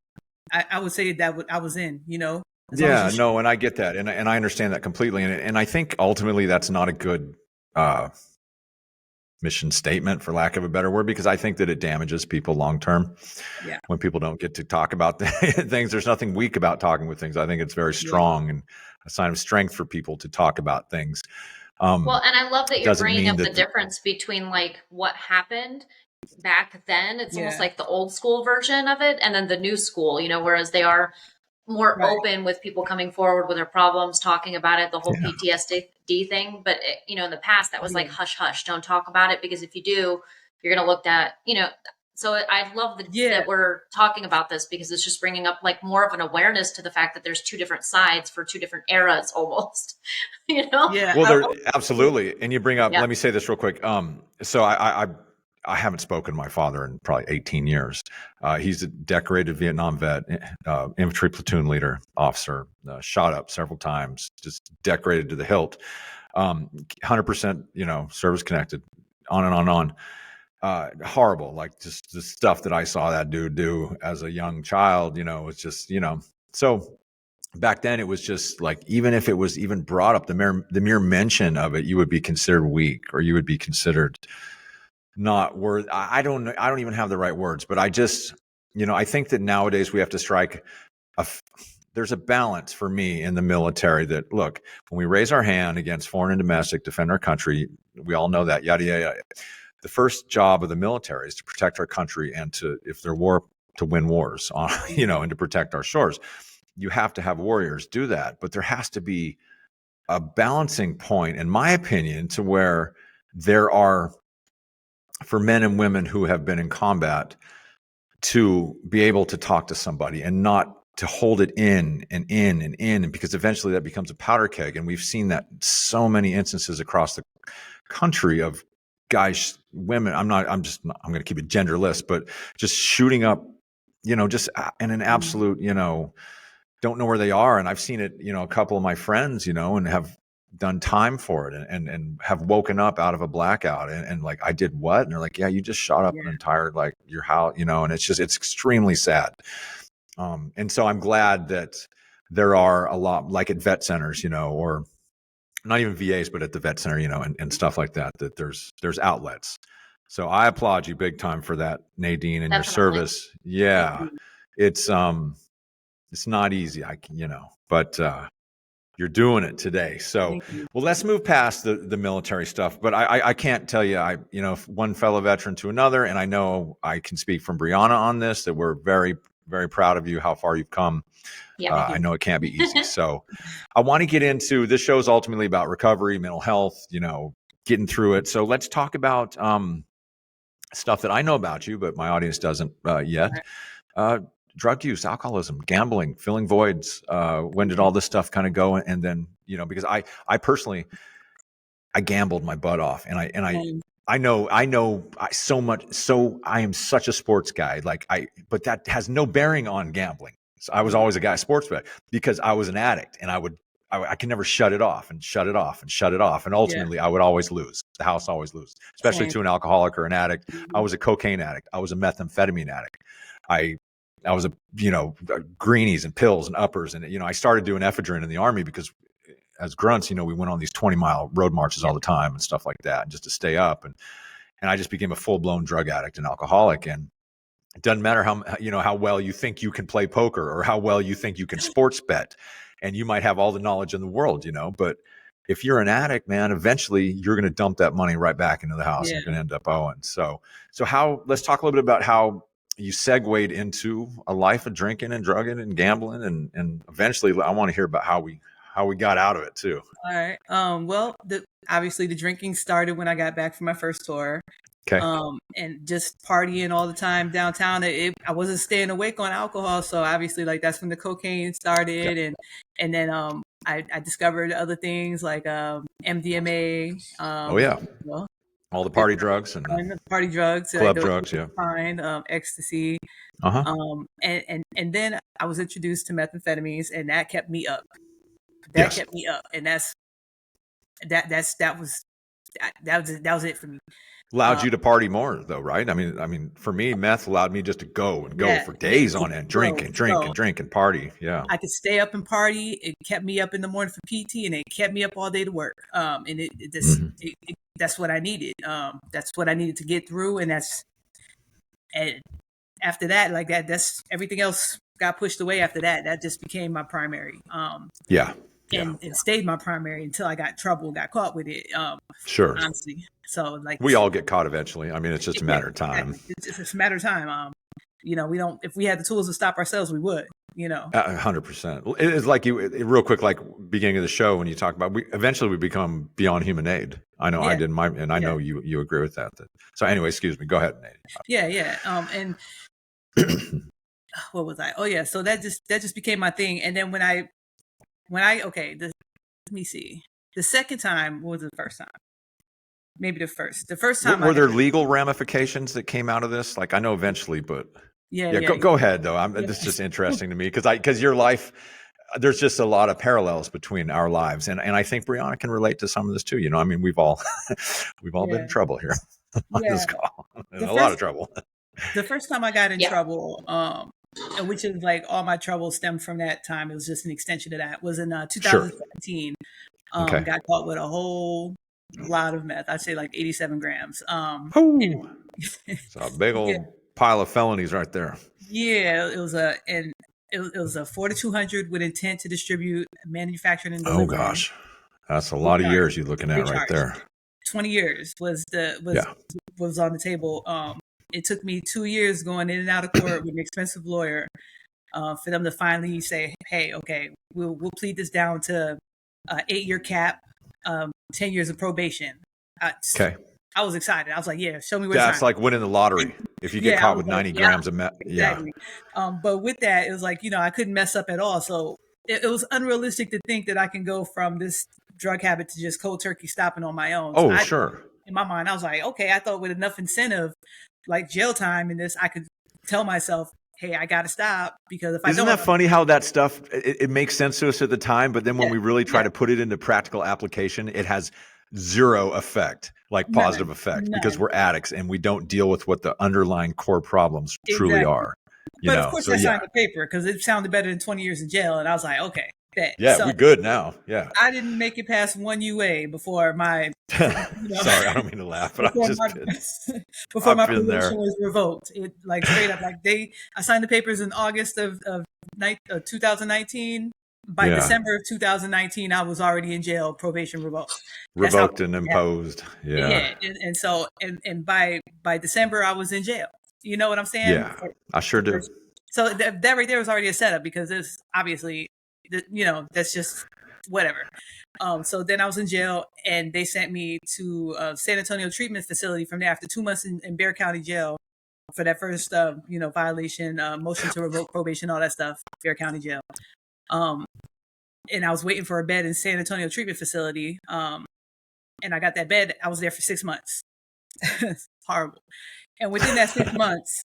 I would say that I was in. As long as you Yeah, no, and I get that, and I understand that completely, and I think ultimately that's not a good uh, mission statement, for lack of a better word, because I think that it damages people long term yeah, when people don't get to talk about things. There's nothing weak about talking with things. I think it's very yeah, strong and a sign of strength for people to talk about things. Well, and I love that you're Doesn't bringing mean up the that difference between like what happened back then. It's almost yeah, like the old school version of it, and then the new school, whereas they are more right, open with people coming forward with their problems, talking about it, the whole yeah, PTSD thing. But, in the past, that was like, yeah, hush, hush, don't talk about it, because if you do, you're going to look at, so I love yeah, that we're talking about this, because it's just bringing up like more of an awareness to the fact that there's two different sides for two different eras almost, you know? yeah. well, there absolutely. And you bring up. Yeah. Let me say this real quick. So I haven't spoken to my father in probably 18 years. He's a decorated Vietnam vet, infantry platoon leader, officer, shot up several times, just decorated to the hilt. 100%, service connected, on and on and on. Horrible, like just the stuff that I saw that dude do as a young child. It's just, so back then it was just like, even if it was even brought up, the mere mention of it, you would be considered weak, or you would be considered not worth. I don't know. I don't even have the right words, but I just, I think that nowadays we have to strike there's a balance for me in the military that, look, when we raise our hand against foreign and domestic, defend our country, we all know that, yada, yada, yada. The first job of the military is to protect our country and to, if there war, to win wars on, and to protect our shores. you have to have warriors do that, but there has to be a balancing point, in my opinion, to where there are, for men and women who have been in combat, to be able to talk to somebody and not to hold it in and in and in, and because eventually that becomes a powder keg. And we've seen that in so many instances across the country of guys, women, I'm going to keep it genderless, but just shooting up, just in an absolute, don't know where they are. And I've seen it, a couple of my friends, and have done time for it and have woken up out of a blackout and like, I did what? And they're like, yeah, you just shot up an entire, like, your house, and it's extremely sad. And so I'm glad that there are a lot, like at vet centers, or not even VAs, but at the vet center, and stuff like that, that there's outlets. So I applaud you big time for that, Nadine, and your service. Yeah. It's not easy, but you're doing it today. So, well, let's move past the military stuff. But I can't tell you, one fellow veteran to another, and I know I can speak from Brianna on this, that we're very, very proud of you, how far you've come. Yeah, I know it can't be easy. So I want to get into, this show is ultimately about recovery, mental health, getting through it. So let's talk about stuff that I know about you, but my audience doesn't yet. Drug use, alcoholism, gambling, filling voids. When did all this stuff kind of go? And then, because I personally, I gambled my butt off, and I know so much. So I am such a sports guy, but that has no bearing on gambling. So I was always a guy sports bet because I was an addict, and I can never shut it off and shut it off and shut it off. And ultimately I would always lose. The house always lose, especially to an alcoholic or an addict. I was a cocaine addict. I was a methamphetamine addict. I was greenies and pills and uppers. And, I started doing ephedrine in the Army because as grunts, we went on these 20-mile road marches all the time and stuff like that, and just to stay up. And I just became a full-blown drug addict and alcoholic. And it doesn't matter how well you think you can play poker or how well you think you can sports bet. And you might have all the knowledge in the world, but if you're an addict, man, eventually you're going to dump that money right back into the house and you're going to end up owing. So let's talk a little bit about how you segued into a life of drinking and drugging and gambling. And eventually I want to hear about how we got out of it too. All right. Well, obviously the drinking started when I got back from my first tour. Okay. And just partying all the time downtown. I wasn't staying awake on alcohol. So obviously that's when the cocaine started. Yeah. And then, I discovered other things like, MDMA. All the party drugs and party drugs, club drugs. Yeah. Ecstasy. And then I was introduced to methamphetamines, and that kept me up. Kept me up. And that was it for me. Allowed you to party more though, right? I mean, for me, meth allowed me just to go and go for days on end, drink and party. Yeah. I could stay up and party. It kept me up in the morning for PT, and it kept me up all day to work. And that's what I needed. That's what I needed to get through. And after that, that's everything else got pushed away after that. That just became my primary. And it stayed my primary until I got caught with it. Sure. Honestly. So we all get caught eventually. I mean, it's just a matter of time. It's a matter of time. We don't, if we had the tools to stop ourselves, we would, 100%. It's like real quick, like beginning of the show, when you talk about, we become beyond human aid. I know I did and I know you agree with that. So anyway, excuse me, go ahead, Nate. Yeah. And what was I? Oh yeah. So that just became my thing. And then let me see. The second time, what was the first time? Maybe the first time. Were there legal ramifications that came out of this? Like, I know eventually, but go ahead though. This is just interesting to me because your life, there's just a lot of parallels between our lives, and I think Brianna can relate to some of this too. We've all been in trouble here on this call, a lot of trouble. The first time I got in trouble, which is all my trouble stemmed from that time. It was just an extension of that. Was in 2017. Sure. Got caught with a whole lot of meth. I'd say 87 grams. It's a big old pile of felonies right there. Yeah, it was a 4,200 with intent to distribute, manufacturing, and delivery. Oh gosh, that's a lot of years you're looking at right there. 20 years was on the table. It took me 2 years going in and out of court with an expensive lawyer for them to finally say, hey, okay, we'll plead this down to 8-year cap, 10 years of probation. Okay. I was excited. I was like, yeah, show me where That's it's at. like winning the lottery if you get Yeah, I caught was with like, 90 yeah, grams of meth. exactly. But with that, it was like, I couldn't mess up at all. So it was unrealistic to think that I can go from this drug habit to just cold turkey stopping on my own. So Oh, sure. in my mind, I was like, okay, I thought with enough incentive, like jail time in this, I could tell myself, hey, I got to stop, because if I Isn't don't, that funny how that stuff, it makes sense to us at the time, but then when we really try to put it into practical application, it has zero effect, like positive effect, because we're addicts and we don't deal with what the underlying core problems truly are. But of course, I signed the paper because it sounded better than 20 years in jail. And I was like, okay, bet. Yeah, so we good now. Yeah. I didn't make it past 1 UA before my. Sorry, I don't mean to laugh, but before my probation was revoked. It like straight up, like I signed the papers in August of 2019. By December of 2019, I was already in jail, probation revoked. Revoked and imposed. Yeah. And so, and by December, I was in jail. You know what I'm saying? Yeah, I sure do. So that right there was already a setup, because it's obviously, that's just whatever. So then I was in jail, and they sent me to San Antonio treatment facility from there after 2 months in Bexar County jail for that first, violation, motion to revoke probation, all that stuff, Bexar County jail. And I was waiting for a bed in San Antonio treatment facility. And I got that bed. I was there for 6 months. It's horrible. And within that 6 months,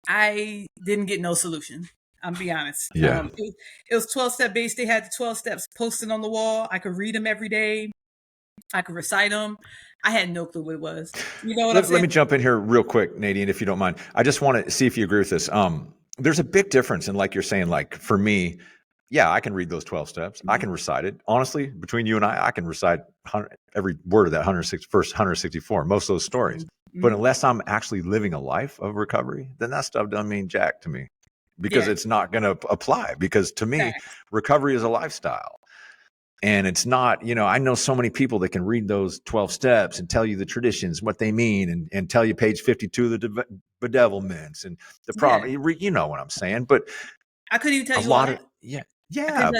I didn't get no solution. I'm be honest. Yeah. It was 12-step based. They had the 12 steps posted on the wall. I could read them every day. I could recite them. I had no clue what it was. You know what I'm saying? Let me jump in here real quick, Nadine, if you don't mind. I just want to see if you agree with this. There's a big difference in, like you're saying, like for me, yeah, I can read those 12 steps. Mm-hmm. I can recite it. Honestly, between you and I can recite every word of that first 164, most of those stories. Mm-hmm. But unless I'm actually living a life of recovery, then that stuff doesn't mean jack to me, because it's not going to apply. Because to me, recovery is a lifestyle. And it's not, I know so many people that can read those 12 steps and tell you the traditions, what they mean, and tell you page 52, the bedevilments and the problem. You know what I'm saying? But I couldn't even tell you a lot of,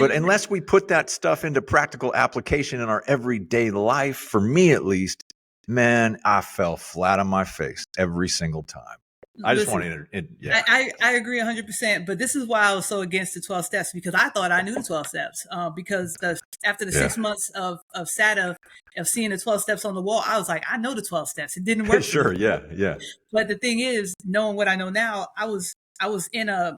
but unless we put that stuff into practical application in our everyday life, for me at least, man, I fell flat on my face every single time. I just wanted to, I agree 100%, but this is why I was so against the 12 steps, because I thought I knew the 12 steps. Because after the 6 months of SATA, of seeing the 12 steps on the wall, I was like, I know the 12 steps. It didn't work. Sure, yeah. But the thing is, knowing what I know now, I was in a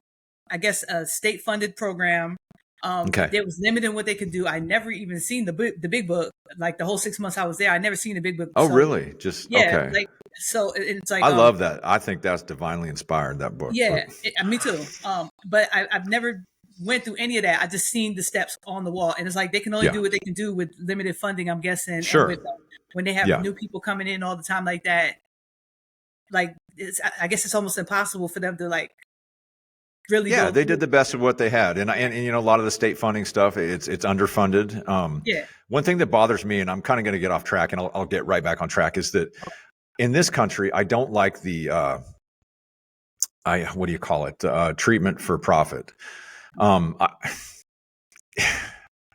state funded program. There was limited in what they could do. I never even seen the big book. Like the whole 6 months I was there, I never seen the big book. Oh, really? Okay. Like, so it's like, I love that. I think that's divinely inspired, that book. Yeah, me too. But I've never went through any of that. I just seen the steps on the wall, and it's like they can only do what they can do with limited funding, I'm guessing. Sure. And when they have new people coming in all the time like that, like I guess it's almost impossible for them to like really. Yeah, they did the best of what they had, and a lot of the state funding stuff, it's underfunded. One thing that bothers me, and I'm kind of going to get off track, and I'll get right back on track, is that in this country, I don't like the what do you call it? Treatment for profit. I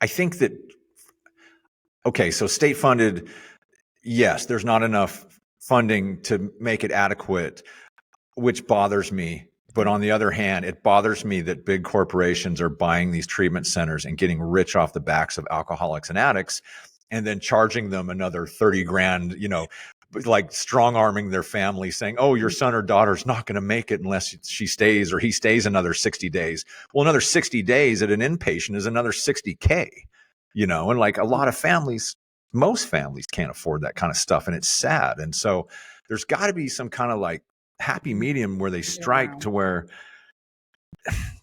think that so state funded, yes, there's not enough funding to make it adequate, which bothers me. But on the other hand, it bothers me that big corporations are buying these treatment centers and getting rich off the backs of alcoholics and addicts, and then charging them another 30 grand, like strong arming their family, saying, oh, your son or daughter's not going to make it unless she stays or he stays another 60 days. Well, another 60 days at an inpatient is another $60K, and like a lot of families, most families can't afford that kind of stuff. And it's sad. And so there's got to be some kind of like happy medium where they strike to where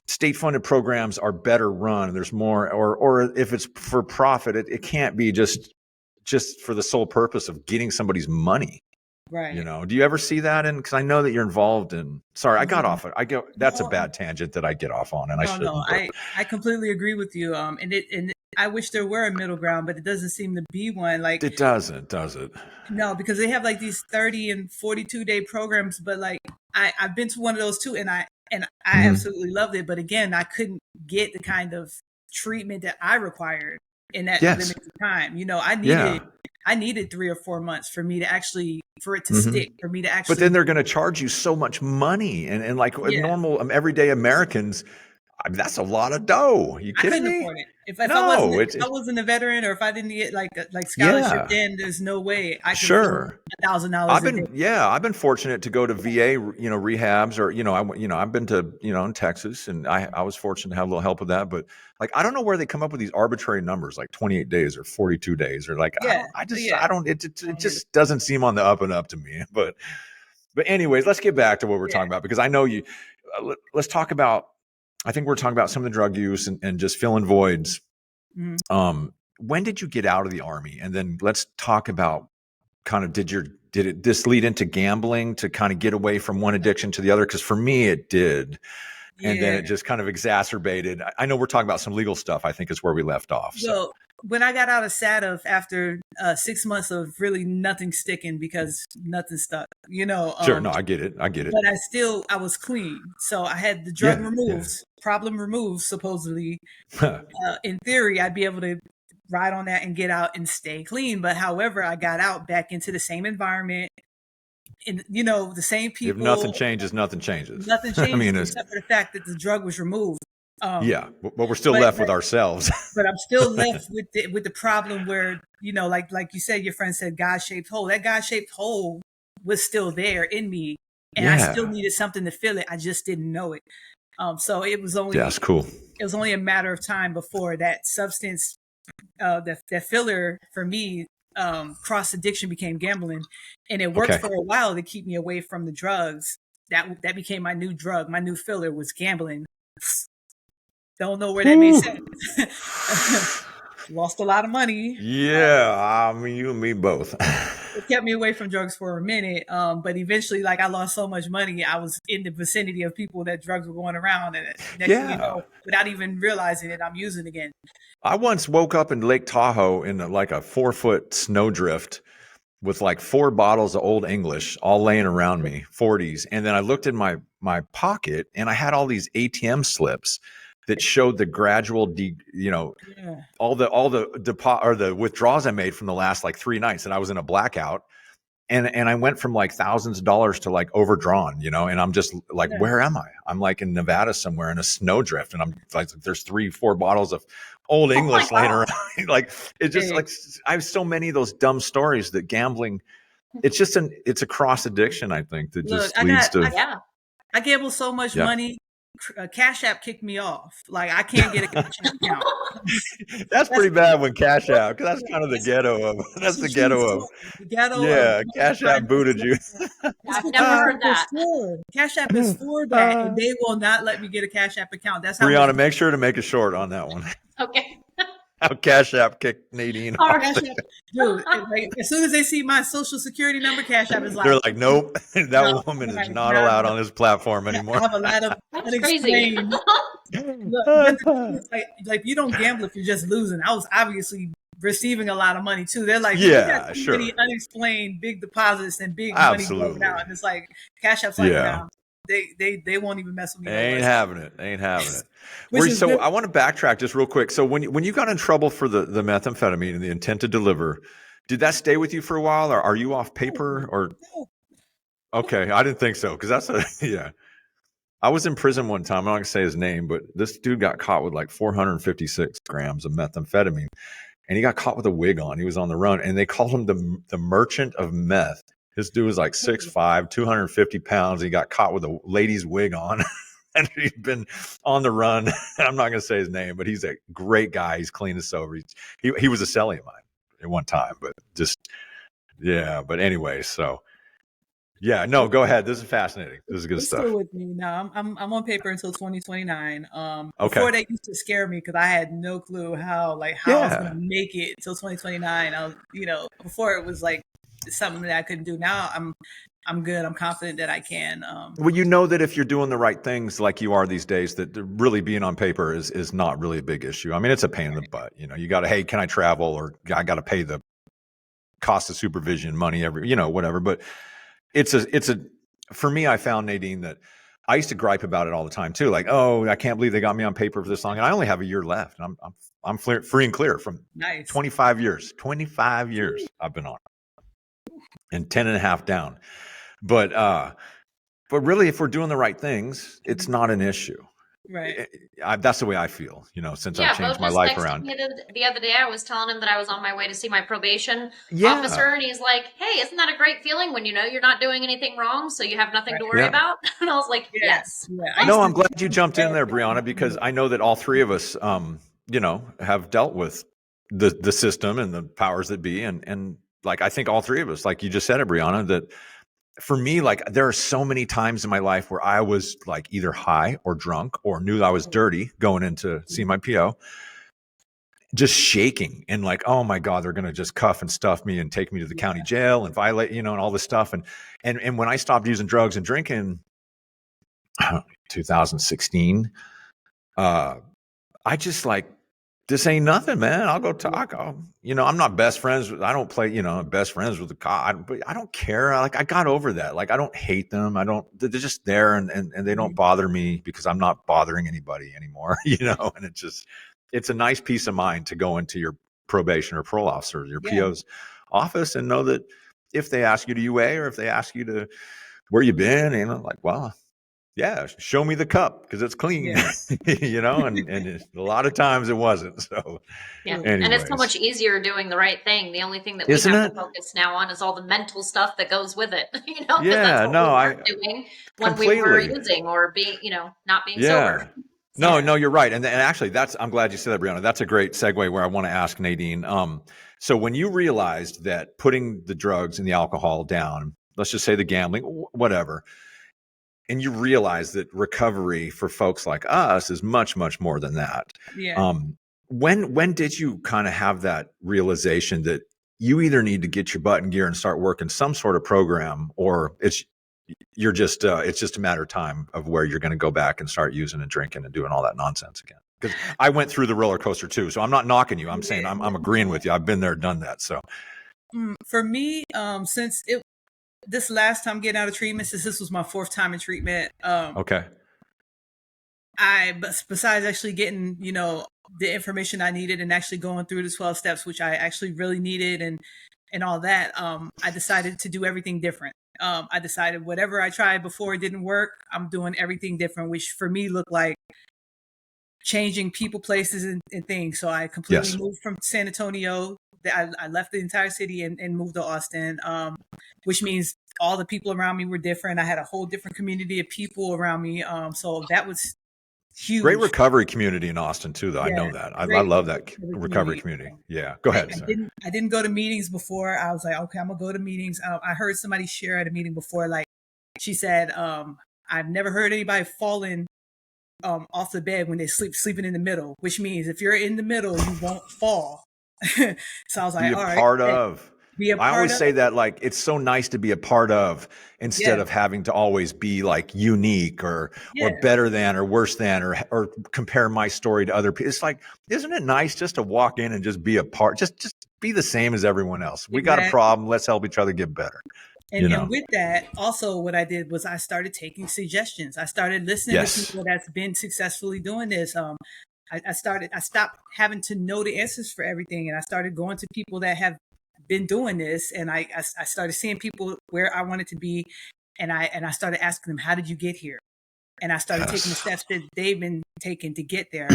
state funded programs are better run. There's more, or if it's for profit, it can't be just for the sole purpose of getting somebody's money. Right. Do you ever see that? And because I know that you're involved in, sorry, I got off it. That's a bad tangent that I get off on, and I shouldn't. No, I completely agree with you. And I wish there were a middle ground, but it doesn't seem to be one. Like it doesn't, does it? No, because they have like these 30 and 42 day programs, but like I've been to one of those too, and and I absolutely loved it. But again, I couldn't get the kind of treatment that I required in that Yes. limited time. I needed 3 or 4 months for it to stick, for me to actually. But then they're going to charge you so much money, and like normal everyday Americans, I mean, that's a lot of dough. You kidding me? Afford it. If I wasn't a veteran, or if I didn't get like scholarship, then there's no way I could afford $1,000. I've been fortunate to go to VA, rehabs, or I've been to in Texas, and I was fortunate to have a little help with that. But like, I don't know where they come up with these arbitrary numbers, like 28 days or 42 days, or like it just doesn't seem on the up and up to me. But anyways, let's get back to what we're talking about, because I know you. Let's talk about. I think we're talking about some of the drug use and just filling voids. When did you get out of the Army? And then let's talk about kind of, did this lead into gambling to kind of get away from one addiction to the other? Because for me, it did. And then it just kind of exacerbated. I know we're talking about some legal stuff, I think is where we left off. So when I got out of SATF after 6 months of really nothing sticking, because nothing stuck, Sure, no, I get it. But I was clean. So I had the drug removed, problem removed, supposedly. In theory, I'd be able to ride on that and get out and stay clean. But however, I got out back into the same environment, and the same people. If nothing changes, nothing changes. Nothing changes, I mean, except for the fact that the drug was removed. But we're still left with ourselves. But I'm still left with the problem where, like you said, your friend said God-shaped hole. That God-shaped hole was still there in me, and I still needed something to fill it. I just didn't know it. So it was only that's cool. It was only a matter of time before that substance, that filler for me, cross addiction became gambling, and it worked for a while to keep me away from the drugs. That became my new drug. My new filler was gambling. Don't know where that made sense. Lost a lot of money. Yeah, I mean, you and me both. It kept me away from drugs for a minute, but eventually, like, I lost so much money, I was in the vicinity of people that drugs were going around, and next thing you know, without even realizing it, I'm using again. I once woke up in Lake Tahoe in like a 4-foot snowdrift with like 4 bottles of Old English all laying around me, 40s, and then I looked in my pocket, and I had all these ATM slips that showed the gradual, all the withdrawals I made from the last like 3 nights, and I was in a blackout, and I went from like thousands of dollars to like overdrawn, and I'm just like, where am I? I'm like in Nevada somewhere in a snowdrift, and I'm like, there's 3-4 bottles of Old English laying around. Like, it's just like, I have so many of those dumb stories that gambling. It's just it's a cross addiction, I think, that just leads to. I gamble so much money. Cash App kicked me off. Like, I can't get a Cash App account. That's pretty bad when Cash App, because that's kind of the ghetto of. That's the ghetto of. Yeah, Cash App booted you. I've never heard that. Cash App is for that, and they will not let me get a Cash App account. That's how. Brianna, make sure to make a short on that one. Okay. How Cash App kicked Nadine off. Dude, like, as soon as they see my social security number, Cash App is like, they're like, nope, that woman is not allowed on this platform anymore. I have a lot of unexplained. Like, you don't gamble if you're just losing. I was obviously receiving a lot of money too. They're like, sure. Many unexplained big deposits and big money going out, and it's like Cash App's like, no. They won't even mess with me. They ain't having it. So I want to backtrack just real quick. So when you got in trouble for the methamphetamine and the intent to deliver, did that stay with you for a while, or are you off paper? Or okay, I didn't think so, because that's I was in prison one time. I'm not gonna say his name, but this dude got caught with like 456 grams of methamphetamine, and he got caught with a wig on. He was on the run, and they called him the merchant of meth. This dude was like 6'5", 250 pounds. He got caught with a lady's wig on, and he'd been on the run. I'm not going to say his name, but he's a great guy. He's clean and sober. He was a cellie of mine at one time, but But anyway, so no, go ahead. This is fascinating. This is good stuff. Still with me now. I'm on paper until 2029. Before that used to scare me, because I had no clue how I was going to make it until 2029. I was, before it was like something that I couldn't do. Now I'm good. I'm confident that I can. Well, you know that if you're doing the right things like you are these days, that really being on paper is not really a big issue. I mean, it's a pain in the butt. You got to, hey, can I travel? Or I got to pay the cost of supervision money every, whatever. But it's a, for me, I found, Nadine, that I used to gripe about it all the time too. Like, oh, I can't believe they got me on paper for this long. And I only have a year left. And I'm free and clear from Nice. 25 years. 25 years I've been on and 10 and a half down. But really, if we're doing the right things, it's not an issue. Right. That's the way I feel, since I've changed my life around. Me the other day, I was telling him that I was on my way to see my probation Yeah. officer, and he's like, "Hey, isn't that a great feeling when you know you're not doing anything wrong, so you have nothing to worry about?" And I was like, "Yes." Yeah. No, I'm glad you jumped in there, Brianna, because I know that all three of us, have dealt with the system and the powers that be, and like I think all three of us, like you just said it, Brianna, that. For me, like there are so many times in my life where I was like either high or drunk or knew I was dirty going in to see my PO, just shaking and like, oh my God, they're going to just cuff and stuff me and take me to the county jail and violate, and all this stuff. And when I stopped using drugs and drinking, 2016, I just like, this ain't nothing, man. I'll go talk. I'm not best friends. I don't play, best friends with the cop, but I don't care. I got over that. Like, I don't hate them. They're just there and they don't bother me because I'm not bothering anybody anymore, and it's a nice peace of mind to go into your probation or parole officer, your PO's office and know that if they ask you to UA or if they ask you to where you been, like, well, yeah, show me the cup because it's clean, and a lot of times it wasn't. So, and it's so much easier doing the right thing. The only thing that we have to focus now on is all the mental stuff that goes with it. That's what we weren't doing when we were using or being, not being sober. No, you're right. And actually I'm glad you said that, Brianna. That's a great segue where I want to ask Nadine. So when you realized that putting the drugs and the alcohol down, let's just say the gambling, whatever, and you realize that recovery for folks like us is much, much more than that. Yeah. When did you kind of have that realization that you either need to get your butt in gear and start working some sort of program, or it's just a matter of time of where you're going to go back and start using and drinking and doing all that nonsense again? Because I went through the roller coaster too, so I'm not knocking you. I'm saying I'm agreeing with you. I've been there, done that. So for me, since this last time getting out of treatment, since this was my 4th time in treatment, okay. Besides actually getting, the information I needed and actually going through the 12 steps, which I actually really needed and all that, I decided to do everything different. I decided whatever I tried before it didn't work, I'm doing everything different, which for me looked like changing people, places, and things. So I completely moved from San Antonio. I left the entire city and moved to Austin, which means all the people around me were different. I had a whole different community of people around me. So that was huge. Great recovery community in Austin too, though. I know that. I love that recovery community. Yeah. Go ahead. I didn't go to meetings before. I was like, okay, I'm gonna go to meetings. I heard somebody share at a meeting before, like she said, I've never heard anybody falling off the bed when they're sleeping in the middle, which means if you're in the middle, you won't fall. So I was like, I always say that, like, it's so nice to be a part of instead of having to always be like unique or better than or worse than or compare my story to other people. It's like, isn't it nice just to walk in and just be a part, just be the same as everyone else? We got a problem. Let's help each other get better. And with that, also what I did was I started taking suggestions. I started listening to people that's been successfully doing this. I stopped having to know the answers for everything. And I started going to people that have been doing this. And I started seeing people where I wanted to be. And I started asking them, how did you get here? And I started taking the steps that they've been taking to get there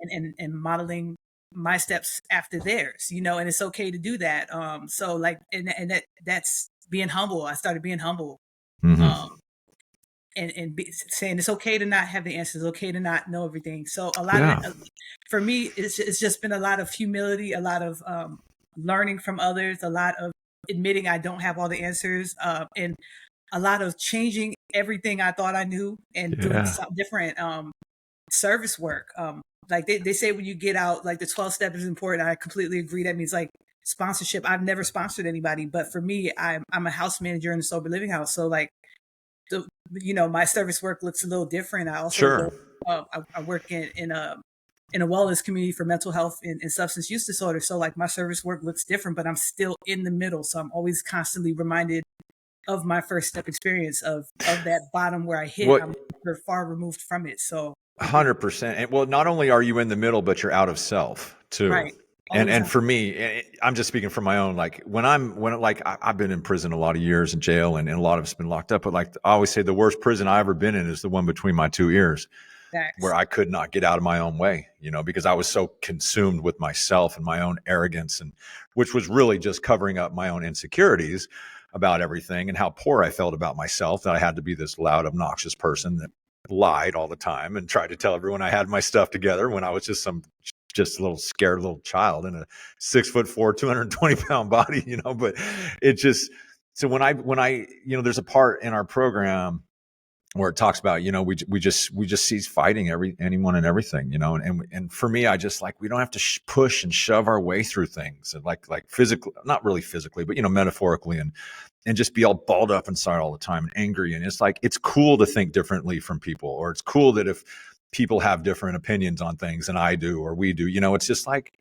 and modeling my steps after theirs, and it's okay to do that. So like, and that's being humble. I started being humble. Mm-hmm. And saying it's okay to not have the answers, it's okay to not know everything. So a lot of it, for me, it's just been a lot of humility, a lot of learning from others, a lot of admitting I don't have all the answers, and a lot of changing everything I thought I knew and doing some different service work. Like they say when you get out, like the 12 step is important. I completely agree. That means like sponsorship. I've never sponsored anybody, but for me, I'm a house manager in a sober living house. So like, my service work looks a little different. I also I work in a wellness community for mental health and substance use disorder. So like my service work looks different, but I'm still in the middle. So I'm always constantly reminded of my first step experience of that bottom where I hit. you're far removed from it. So 100%. And well, not only are you in the middle, but you're out of self too. right. And Always for me, I'm just speaking from my own, like I've been in prison a lot of years in jail, and a lot of it's been locked up. But like I always say, the worst prison I've ever been in is the one between my two ears, where I could not get out of my own way, because I was so consumed with myself and my own arrogance, and which was really just covering up my own insecurities about everything and how poor I felt about myself, that I had to be this loud, obnoxious person that lied all the time and tried to tell everyone I had my stuff together when I was just a little scared little child in a 6'4", 220-pound body, but it just, so when I, there's a part in our program where it talks about, we just cease fighting anyone and everything, and for me, I just like, we don't have to push and shove our way through things, and like physically, not really physically, but metaphorically, and just be all balled up inside all the time and angry. And it's like, it's cool to think differently from people, or it's cool that if people have different opinions on things than I do or we do, it's just like,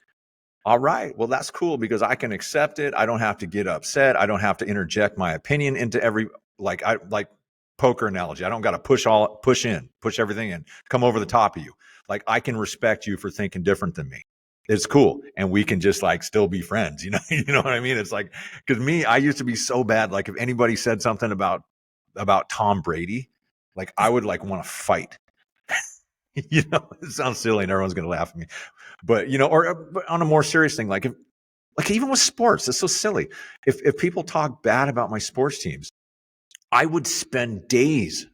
all right, well, that's cool because I can accept it. I don't have to get upset. I don't have to interject my opinion into like poker analogy. I don't got to push everything in, come over the top of you. Like, I can respect you for thinking different than me. It's cool. And we can just like still be friends, you know what I mean? It's like, because I used to be so bad. Like if anybody said something about Tom Brady, like I would like want to fight. It sounds silly and everyone's going to laugh at me, but but on a more serious thing, like even with sports, it's so silly. If people talk bad about my sports teams, I would spend days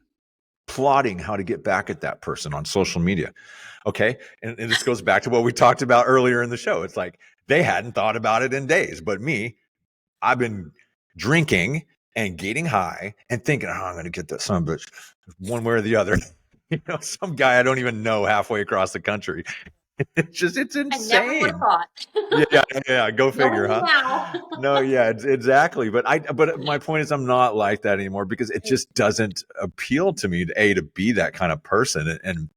plotting how to get back at that person on social media. Okay. And this goes back to what we talked about earlier in the show. It's like, they hadn't thought about it in days, but me, I've been drinking and getting high and thinking, I'm going to get that son of a bitch one way or the other. Some guy I don't even know halfway across the country. It's insane. I never would have thought. Yeah. Go figure, huh? No, yeah, exactly. But my point is, I'm not like that anymore because it just doesn't appeal to me to be that kind of person, and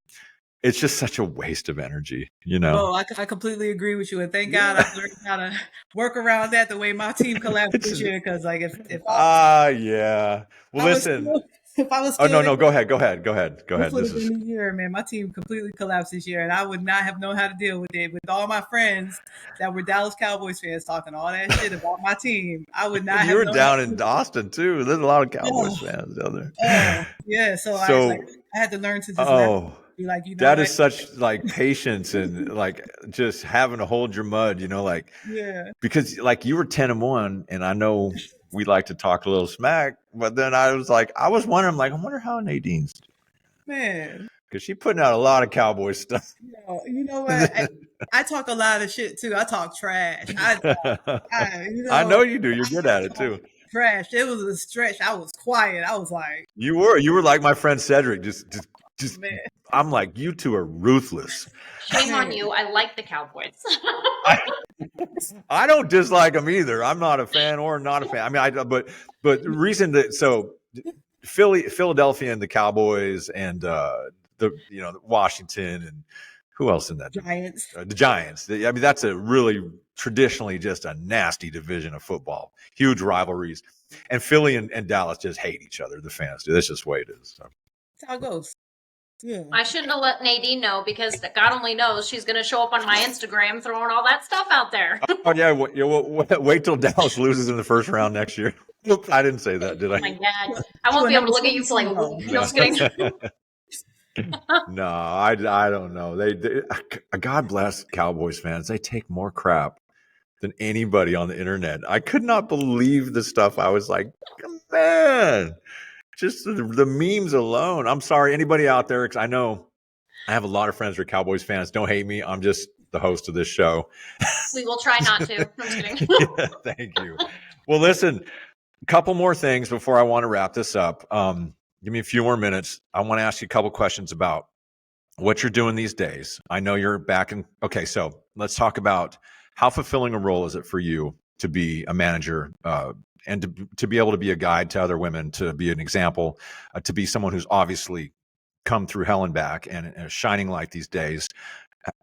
it's just such a waste of energy, Oh, I completely agree with you, and thank God I learned how to work around that the way my team collapsed this year. Because like if yeah, well, listen. If I was still no, go ahead. This is in the year, man. My team completely collapsed this year, and I would not have known how to deal with it. With all my friends that were Dallas Cowboys fans talking all that shit about my team, I would not. You were down in Austin too. There's a lot of Cowboys fans down there. Yeah, so I had to learn to just be like, that is such like patience and like just having to hold your mud, like because like you were 10-1, and I know we like to talk a little smack, but then I was wondering, I wonder how Nadine's doing. Man, because she's putting out a lot of Cowboy stuff. You know what? I talk a lot of shit too. I talk trash. I know you do. You're good at it too. Trash. It was a stretch. I was quiet. I was like, you were like my friend Cedric. Just. Man. I'm like, you two are ruthless. Shame on you. I like the Cowboys. I don't dislike them either. I'm not a fan or not a fan. I mean, but the reason that Philadelphia and the Cowboys and Washington and who else in that? Giants. The Giants. I mean, that's a really traditionally just a nasty division of football. Huge rivalries, and Philly and Dallas just hate each other. The fans do. That's just the way it is. So. That's how it goes. Yeah. I shouldn't have let Nadine know because God only knows she's going to show up on my Instagram throwing all that stuff out there. Oh yeah, wait till Dallas loses in the first round next year. I didn't say that, did I? Oh my God, I won't be able to look at you for like. No, just kidding. No, I don't know. They God bless Cowboys fans. They take more crap than anybody on the internet. I could not believe the stuff. I was like, man. Just the memes alone. I'm sorry, anybody out there, because I know I have a lot of friends who are Cowboys fans. Don't hate me. I'm just the host of this show. We will try not to. I'm just kidding. Yeah, thank you. Well, listen, a couple more things before I want to wrap this up. Give me a few more minutes. I want to ask you a couple questions about what you're doing these days. I know you're back in. Okay, so let's talk about how fulfilling a role is it for you to be a manager and to be able to be a guide to other women, to be an example, to be someone who's obviously come through hell and back and a shining light these days.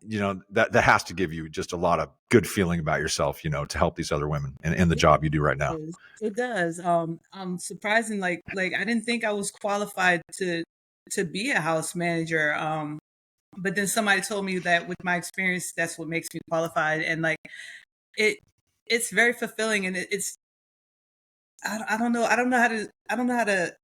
That has to give you just a lot of good feeling about yourself, to help these other women in the job you do right now. It does. I'm surprising. Like I didn't think I was qualified to to be a house manager. But then somebody told me that with my experience, that's what makes me qualified. And like it, it's very fulfilling, and it's I don't know, I don't know how to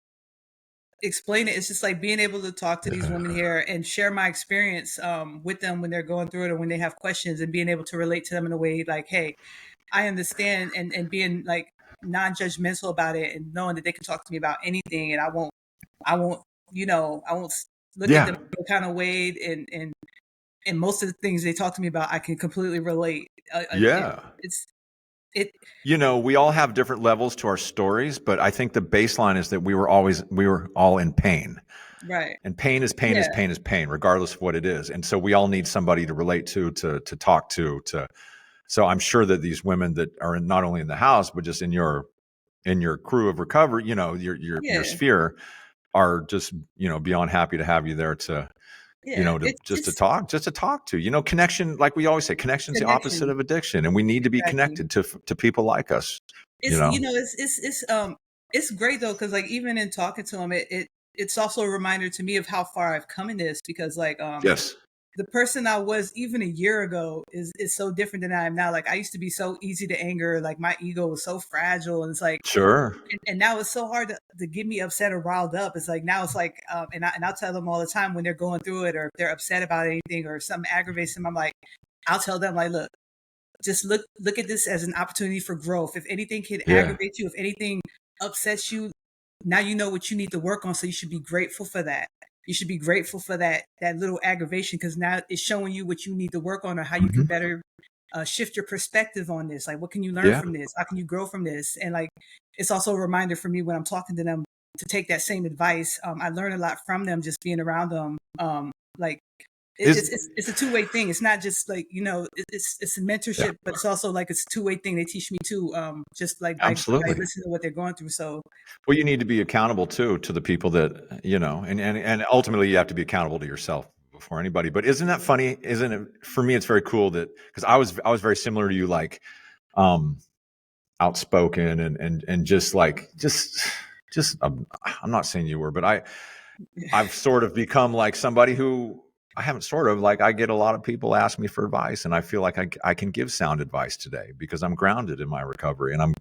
explain it. It's just like being able to talk to these women here and share my experience with them when they're going through it or when they have questions, and being able to relate to them in a way like, hey, I understand, and being like non-judgmental about it, and knowing that they can talk to me about anything, and I won't, I won't look at them Yeah. kind of way, and most of the things they talk to me about, I can completely relate. Yeah. It's it, We all have different levels to our stories, but I think the baseline is that we were all in pain. right. And pain is pain is Yeah. pain is pain, regardless of what it is. And so we all need somebody to relate to talk to. So I'm sure that these women that are not only in the house, but just in your crew of recovery, your Yeah. sphere, are just beyond happy to have you there to Yeah. to It's just to talk, to connection. Like we always say, connection's the opposite connection. of addiction, and we need to be Exactly. connected to people like us. It's it's great though, because like even in talking to them, it's also a reminder to me of how far I've come in this, because like Yes. the person I was even a year ago is so different than I am now. Like I used to be so easy to anger, like my ego was so fragile, and it's like, Sure. and now it's so hard to get me upset or riled up. It's like now it's like, and I'll tell them all the time when they're going through it, or if they're upset about anything or something aggravates them. I'm like, I'll tell them like, look, just look at this as an opportunity for growth. If anything can Yeah. aggravate you, if anything upsets you, now you know what you need to work on. So you should be grateful for that. You should be grateful for that little aggravation, because now it's showing you what you need to work on, or how you can Mhm. better shift your perspective on this. Like, what can you learn Yeah. from this? How can you grow from this? And like, it's also a reminder for me when I'm talking to them to take that same advice. I learn a lot from them just being around them. Like Is it's a two-way thing. It's not just like, it's a Yeah. mentorship, but it's also like it's a two-way thing. They teach me too, just like by Absolutely. listening to what they're going through. So Well, you need to be accountable too to the people that and ultimately you have to be accountable to yourself before anybody. But isn't that funny? Isn't it? For me, it's very cool that because I was very similar to you, like um, outspoken and just I'm not saying you were, but I've sort of become like somebody who I haven't sort of like I get a lot of people ask me for advice, and I feel like I can give sound advice today because I'm grounded in my recovery, and I'm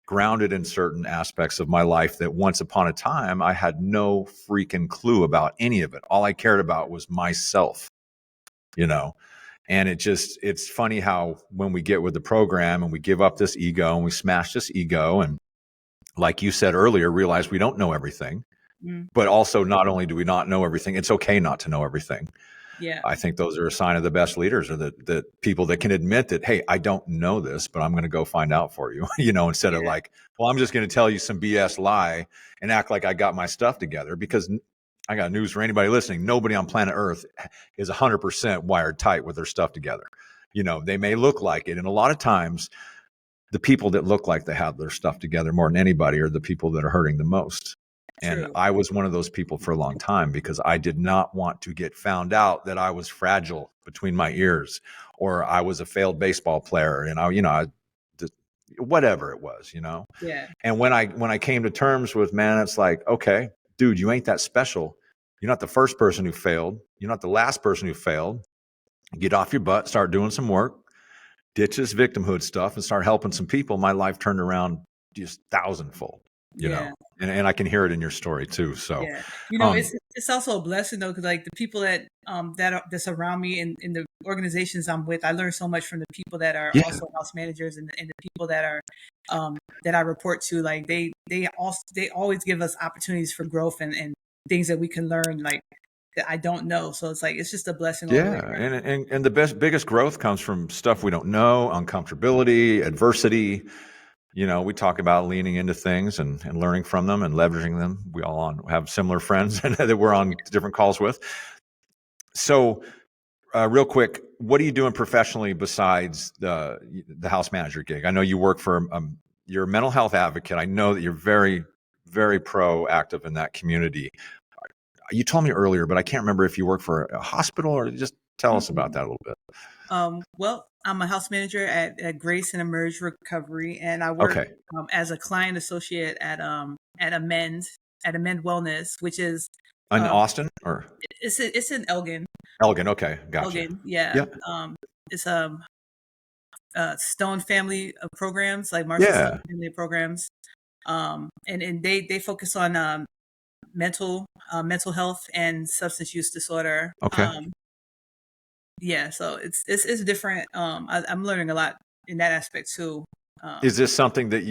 grounded in certain aspects of my life that once upon a time I had no freaking clue about any of it. All I cared about was myself, you know. And it's funny how when we get with the program and we give up this ego and we smash this ego and like you said earlier, realize we don't know everything. mm, But also, not only do we not know everything, it's okay not to know everything. yeah, I think those are a sign of the best leaders, or that people that can admit that, hey, I don't know this, but I'm going to go find out for you, instead of yeah, like, well, I'm just going to tell you some BS lie and act like I got my stuff together. Because I got news for anybody listening. Nobody on planet Earth is 100% wired tight with their stuff together. They may look like it. And a lot of times, the people that look like they have their stuff together more than anybody are the people that are hurting the most. And true, I was one of those people for a long time because I did not want to get found out that I was fragile between my ears, or I was a failed baseball player, and whatever it was. yeah, And when I came to terms with, man, it's like, okay, dude, you ain't that special. You're not the first person who failed. You're not the last person who failed. Get off your butt, start doing some work, ditch this victimhood stuff and start helping some people. My life turned around just thousandfold, you know, yeah. and I can hear it in your story too. So, Yeah, um, it's also a blessing though, because like the people that's around me in the organizations I'm with, I learn so much from the people that are yeah, also house managers, and the people that are that I report to. Like they always give us opportunities for growth, and things that we can learn, like that I don't know. So it's like it's just a blessing all the way yeah. And the biggest growth comes from stuff we don't know, uncomfortability, adversity. We talk about leaning into things and learning from them and leveraging them. We all have similar friends that we're on different calls with. So, real quick, what are you doing professionally besides the house manager gig? I know you work for you're a mental health advocate. I know that you're very, very proactive in that community. You told me earlier, but I can't remember if you work for a hospital or just tell us around. about that a little bit. Well, I'm a house manager at Grace and Emerge Recovery, and I work Okay. as a client associate at Amend Wellness, which is In Austin or It's in Elgin. Elgin? Okay, gotcha. Elgin, yeah. Yeah, It's Stone family of programs, like Marshall Stone yeah. family of programs. And they focus on mental health and substance use disorder. Okay. Yeah, so it's different. I'm learning a lot in that aspect too. Is this something that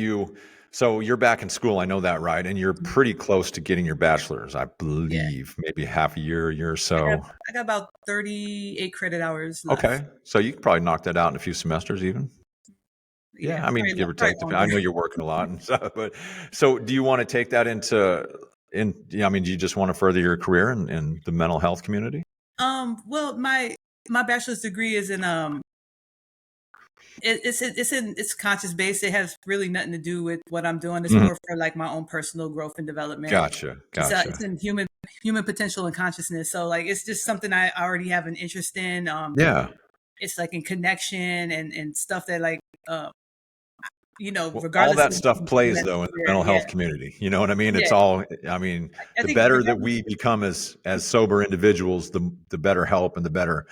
so you're back in school, I know that, right? And you're pretty close to getting your bachelor's, I Yeah, believe, maybe half a year or I got so. I got about 38 credit hours left. Okay. So you could probably knock that out in a few semesters even. Yeah, Yeah, I mean, give or take. I longer. know you're working a lot and stuff, but so do you want to take that I mean, do you just want to further your career in the mental health community? Well, my bachelor's degree is in it's conscious based. It has really nothing to do with what I'm doing. It's Mhm. more for like my own personal growth and development. Gotcha. It's in human potential and consciousness. So like it's just something I already have an interest in. Yeah. It's like in connection and stuff that like Well, all regardless that of stuff plays that though in the career, mental yeah, health community. You know what I mean? yeah. It's all, I mean, I the think better that regardless, we become as sober individuals, the better help and the better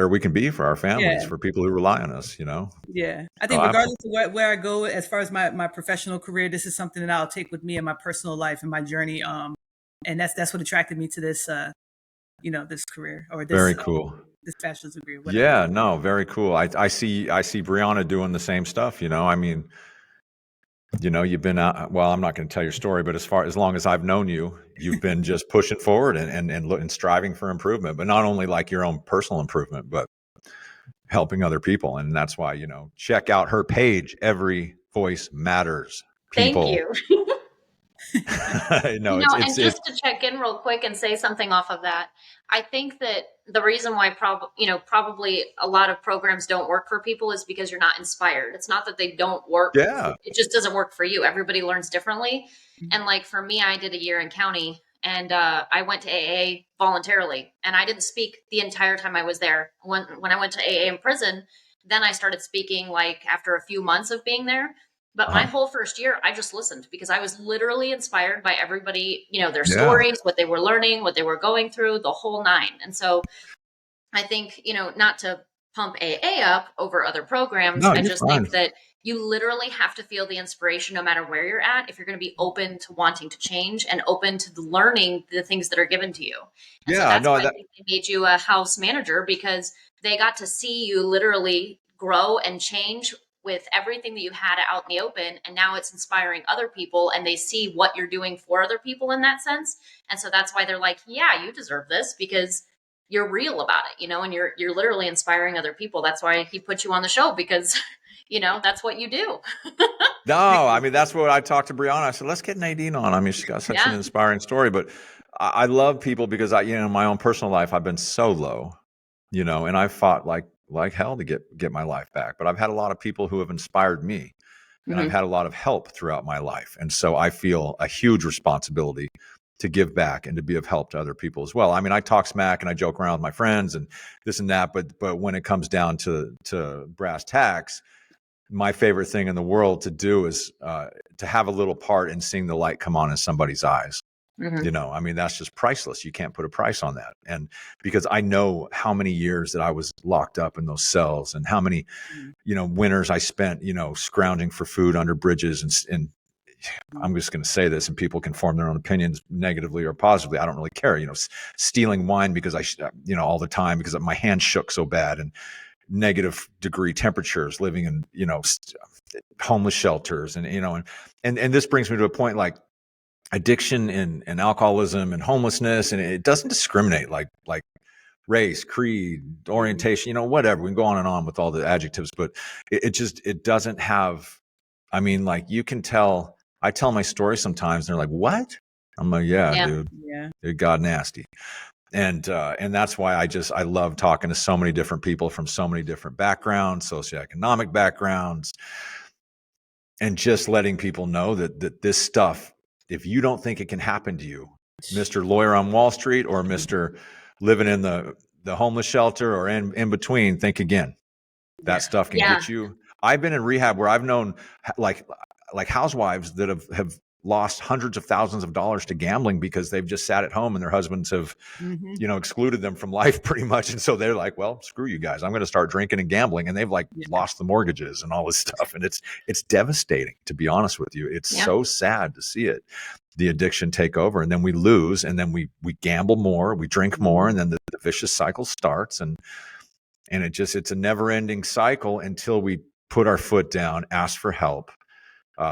we can be for our families, yeah, for people who rely on us, yeah. I So think regardless of where I go as far as my professional career, this is something that I'll take with me in my personal life and my journey. And that's what attracted me to this this career or very cool. this bachelor's degree, whatever. Yeah, no, very cool. I see Brianna doing the same stuff, I mean, you've been out, well, I'm not going to tell your story, but as long as I've known you, you've been just pushing forward and striving for improvement, but not only like your own personal improvement, but helping other people. And that's why, check out her page. Every voice matters, Thank people. you. No, it's And just to check in real quick and say something off of that, I think that the reason why probably a lot of programs don't work for people is because you're not inspired. It's not that they don't work. yeah. It just doesn't work for you. Everybody learns differently. Mhm. And like for me, I did a year in county and I went to AA voluntarily and I didn't speak the entire time I was there. When I went to AA in prison, then I started speaking like after a few months of being there. But my Uh-huh. whole first year, I just listened because I was literally inspired by everybody, their Yeah. stories, what they were learning, what they were going through, the whole nine. And so I think, not to pump AA up over other programs, No, I you're just fine. think that you literally have to feel the inspiration no matter where you're at if you're going to be open to wanting to change and open to learning the things that are given to you. And so Yeah, that's no, why I think they made you a house manager because they got to see you literally grow and change with everything that you had out in the open. And now it's inspiring other people and they see what you're doing for other people in that sense. And so that's why they're like, yeah, you deserve this because you're real about it, and you're literally inspiring other people. That's why he put you on the show because, that's what you do. No, I mean, that's what I talked to Brianna. I said, let's get Nadine on. I mean, she's got such an Yeah. inspiring story, but I love people because in my own personal life, I've been so low, and I fought like hell to get my life back. But I've had a lot of people who have inspired me and I've Mm-hmm. had a lot of help throughout my life. And so I feel a huge responsibility to give back and to be of help to other people as well. I mean, I talk smack and I joke around with my friends and this and that, but when it comes down to brass tacks, my favorite thing in the world to do is to have a little part in seeing the light come on in somebody's eyes. Mm-hmm. I mean, that's just priceless. You can't put a price on that. And because I know how many years that I was locked up in those cells and how many, winters I spent, scrounging for food under bridges and I'm just going to say this and people can form their own opinions negatively or positively. I don't really care, stealing wine because all the time because my hand shook so bad and negative degree temperatures, living in, homeless shelters and this brings me to a point like addiction and alcoholism and homelessness. And it doesn't discriminate like race, creed, orientation, whatever. We can go on and on with all the adjectives, but it doesn't have, I mean, like you can tell, I tell my story sometimes and they're like, what? I'm like, yeah, Yeah. dude, Yeah. it got nasty. And that's why I love talking to so many different people from so many different backgrounds, socioeconomic backgrounds, and just letting people know that this stuff, if you don't think it can happen to you, Mr. Lawyer on Wall Street or Mr. living in the homeless shelter or in between, think again. That stuff can Yeah. get you. I've been in rehab where I've known like housewives that have lost hundreds of thousands of dollars to gambling because they've just sat at home and their husbands have, excluded them from life pretty much. And so they're like, well, screw you guys. I'm going to start drinking and gambling. And they've like lost the mortgages and all this stuff. And it's devastating, to be honest with you. It's so sad to see it, the addiction take over. And then we lose, and then we gamble more, we drink more, and then the vicious cycle starts. And it's a never ending cycle until we put our foot down, ask for help.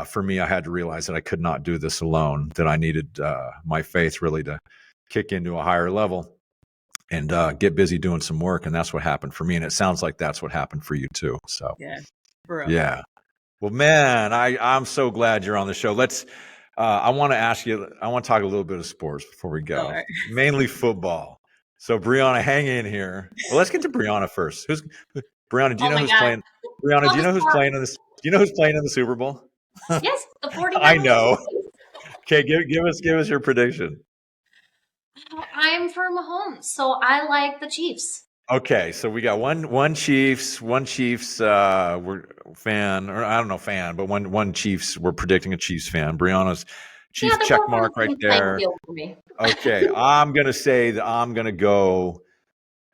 For me, I had to realize that I could not do this alone, that I needed my faith really to kick into a higher level and get busy doing some work. And that's what happened for me. And it sounds like that's what happened for you too. So, yeah. Well, man, I'm so glad you're on the show. I want to ask you, I want to talk a little bit of sports before we go, right. Mainly football. So Brianna, hang in here. Well, let's get to Brianna first. Brianna, do you know who's playing? Brianna, do you know who's playing in this? Do you know who's playing in the Super Bowl? Yes, the 49ers. I know. Okay, give us your prediction. I'm for Mahomes, so I like the Chiefs. Okay, so we got one Chiefs we're fan, or I don't know fan, but one Chiefs. We're predicting a Chiefs fan. Brianna's Chiefs check mark right there. Okay, I'm gonna say that I'm gonna go.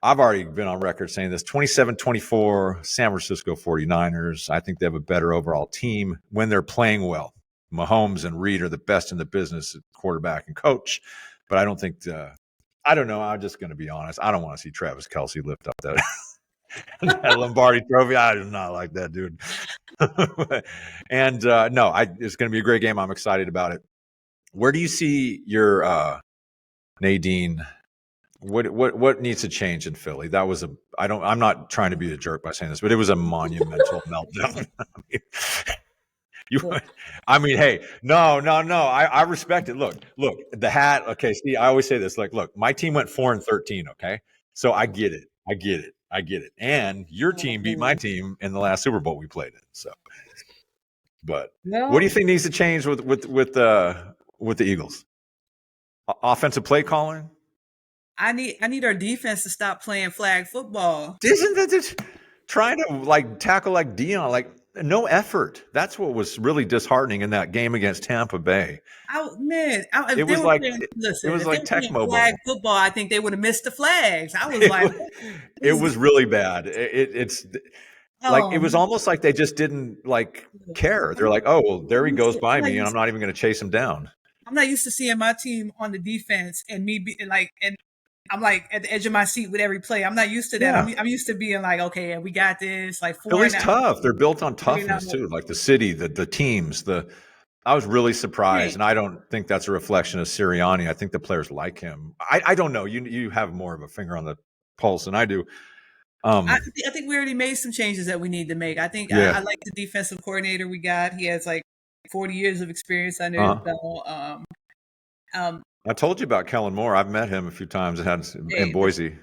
I've already been on record saying this, 27-24, San Francisco 49ers. I think they have a better overall team when they're playing well. Mahomes and Reed are the best in the business at quarterback and coach, but I don't think I don't know. I'm just going to be honest. I don't want to see Travis Kelce lift up that Lombardi trophy. I do not like that dude. And no, it's going to be a great game. I'm excited about it. Where do you see your Nadine? What needs to change in Philly? That was I'm not trying to be a jerk by saying this, but it was a monumental meltdown. Hey, no. I respect it. Look, the hat. Okay, see, I always say this. Like, look, my team went 4-13. Okay, so I get it. And your team beat my team in the last Super Bowl we played in. So, but what do you think needs to change with the Eagles? Offensive play calling. I need our defense to stop playing flag football. Isn't that just trying to like tackle like Dion, like no effort? That's what was really disheartening in that game against Tampa Bay. It was like Tech Mobile flag football. I think they would have missed the flags. I was like, it was really bad. It was almost like they just didn't like care. They're like, oh well, there he goes by me, and I'm not even going to chase him down. I'm not used to seeing my team on the defense and me be like and. I'm like at the edge of my seat with every play. I'm not used to that. I'm used to being like, okay, we got this. Like Philly's tough. They're built on toughness too. Like the city, the teams. I was really surprised, and I don't think that's a reflection of Sirianni. I think the players like him. I don't know. You have more of a finger on the pulse than I do. I think we already made some changes that we need to make. I think I like the defensive coordinator we got. He has like 40 years of experience under his belt. I told you about Kellen Moore. I've met him a few times in Boise.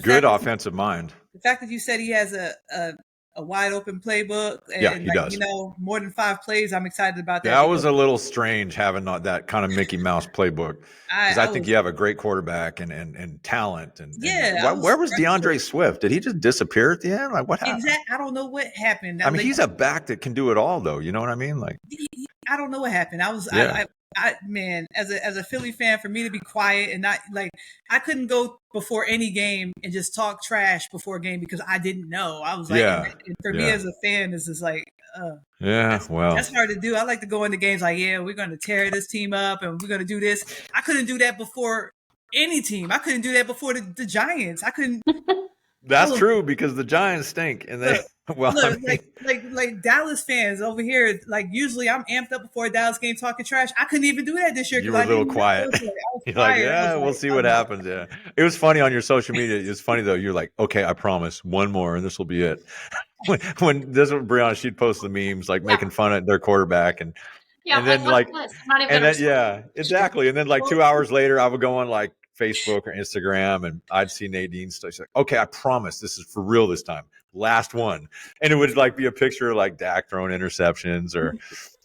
Good offensive mind. The fact that you said he has a wide open playbook and he does. More than 5 plays, I'm excited about that. That was a little strange having that kind of Mickey Mouse playbook, because I think you have a great quarterback and talent. Where was DeAndre Swift? Did he just disappear at the end? Like what happened? I don't know what happened. I mean, he's a back that can do it all, though. You know what I mean? Like I don't know what happened. As a Philly fan, for me to be quiet and not like, I couldn't go before any game and just talk trash before a game because I didn't know. I was like, and for me as a fan, this is like, that's hard to do. I like to go into games like, we're going to tear this team up and we're going to do this. I couldn't do that before any team. I couldn't do that before the Giants. I couldn't. That's true, because the Giants stink, and they like Dallas fans over here. Like usually, I'm amped up before a Dallas game talking trash. I couldn't even do that this year. You were a little quiet. You're like, we'll see what happens. Yeah, it was funny on your social media. It was funny though. You're like, okay, I promise, one more, and this will be it. when this was Brianna, she'd post the memes like making fun of their quarterback and. Yeah, and then exactly. And then like 2 hours later, I would go on like Facebook or Instagram and I'd see Nadine stuff. She's like, okay, I promise this is for real this time. Last one. And it would like be a picture of like Dak throwing interceptions or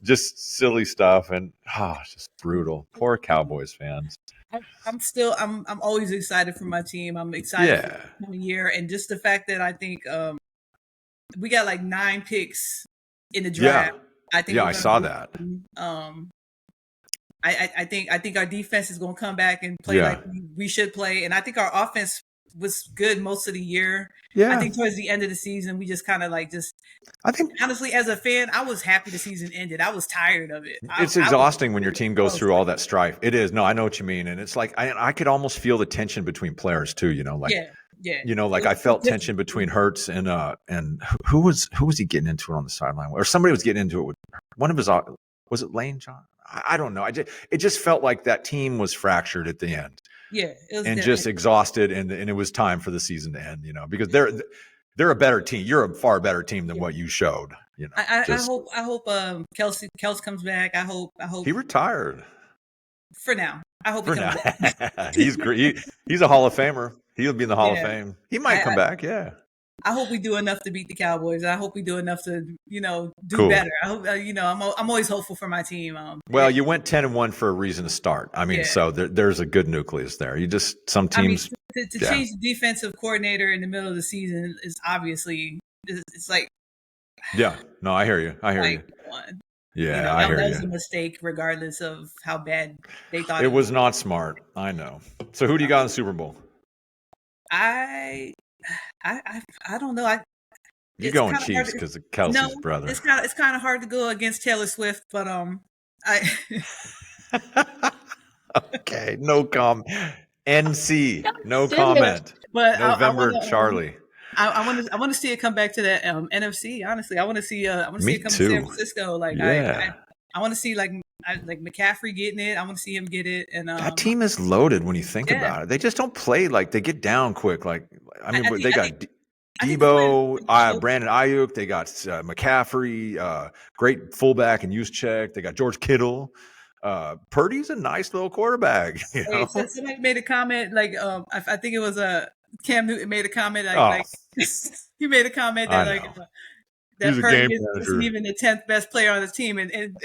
just silly stuff. And it's just brutal. Poor Cowboys fans. I'm always excited for my team. I'm excited for the coming year. And just the fact that I think we got like 9 picks in the draft. I think I saw that. I think our defense is going to come back and play like we should play, and I think our offense was good most of the year. I think towards the end of the season, we just kind of like I think honestly, as a fan, I was happy the season ended. I was tired of it. It's exhausting when your team goes through all that strife. It is. No, I know what you mean, and it's like I could almost feel the tension between players too. You know, like you know, like I felt tension between Hurts and who was he getting into it on the sideline, or somebody was getting into it with one of his. Was it Lane John? I don't know. It just felt like that team was fractured at the end. Yeah, and just exhausted, and it was time for the season to end. You know, because they're a better team. You're a far better team than what you showed. You know, I hope Kelsey comes back. I hope he retired for now. I hope he comes back. He's great. He's a Hall of Famer. He'll be in the Hall of Fame. He might come back. Yeah. I hope we do enough to beat the Cowboys. I hope we do enough to, do better. I hope, I'm always hopeful for my team. Well, you went 10-1 for a reason to start. I mean, so there's a good nucleus there. You just, some teams. I mean, to change the defensive coordinator in the middle of the season is obviously, it's like. Yeah. No, I hear you. I hear you. Yeah, I hear you. That was a mistake, regardless of how bad they thought it was. Not smart. I know. So who do you got in the Super Bowl? I don't know. You going Chiefs because of Kelsey's brother? It's kind of hard to go against Taylor Swift, but Okay, no comment. NC, no comment. But November, Charlie. I want to see it come back to the NFC. Honestly, I want to see it come to San Francisco. Like I want to see like McCaffrey getting it. I want to see him get it. And that team is loaded when you think about it. They just don't play like they get down quick. Like they got Debo, Brandon Ayuk. They got McCaffrey, great fullback and Juszczyk. They got George Kittle. Purdy's a nice little quarterback. You know? Somebody made a comment like I think it was Cam Newton made a comment he made a comment that that Purdy isn't even the 10th best player on the team, and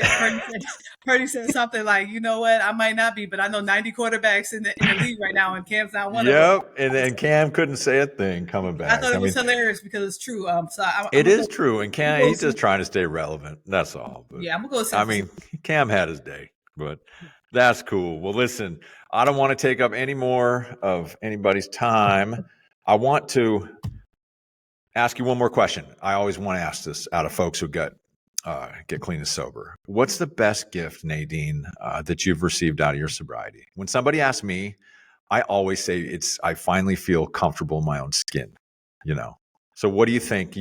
Purdy said something like, you know what, I might not be, but I know 90 quarterbacks in the league right now, and Cam's not one of them. Yep, and Cam couldn't say a thing coming back. I thought it was hilarious because it's true. It is true, and Cam, he's just trying to stay relevant. That's all. But, I'm gonna go. Cam had his day, but that's cool. Well, listen, I don't want to take up any more of anybody's time. I want to ask you one more question. I always want to ask this out of folks who get clean and sober. What's the best gift, Nadine, that you've received out of your sobriety? When somebody asks me, I always say I finally feel comfortable in my own skin, you know? So what do you think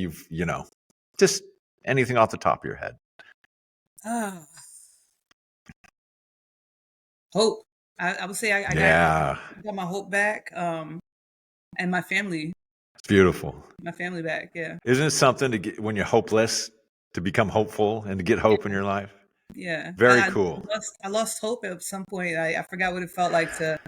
just anything off the top of your head? Hope. I would say I got my hope back, and my family. It's beautiful. My family back, yeah. Isn't it something to get when you're hopeless to become hopeful and to get hope in your life? Yeah. Very cool. I lost hope at some point. I forgot what it felt like to.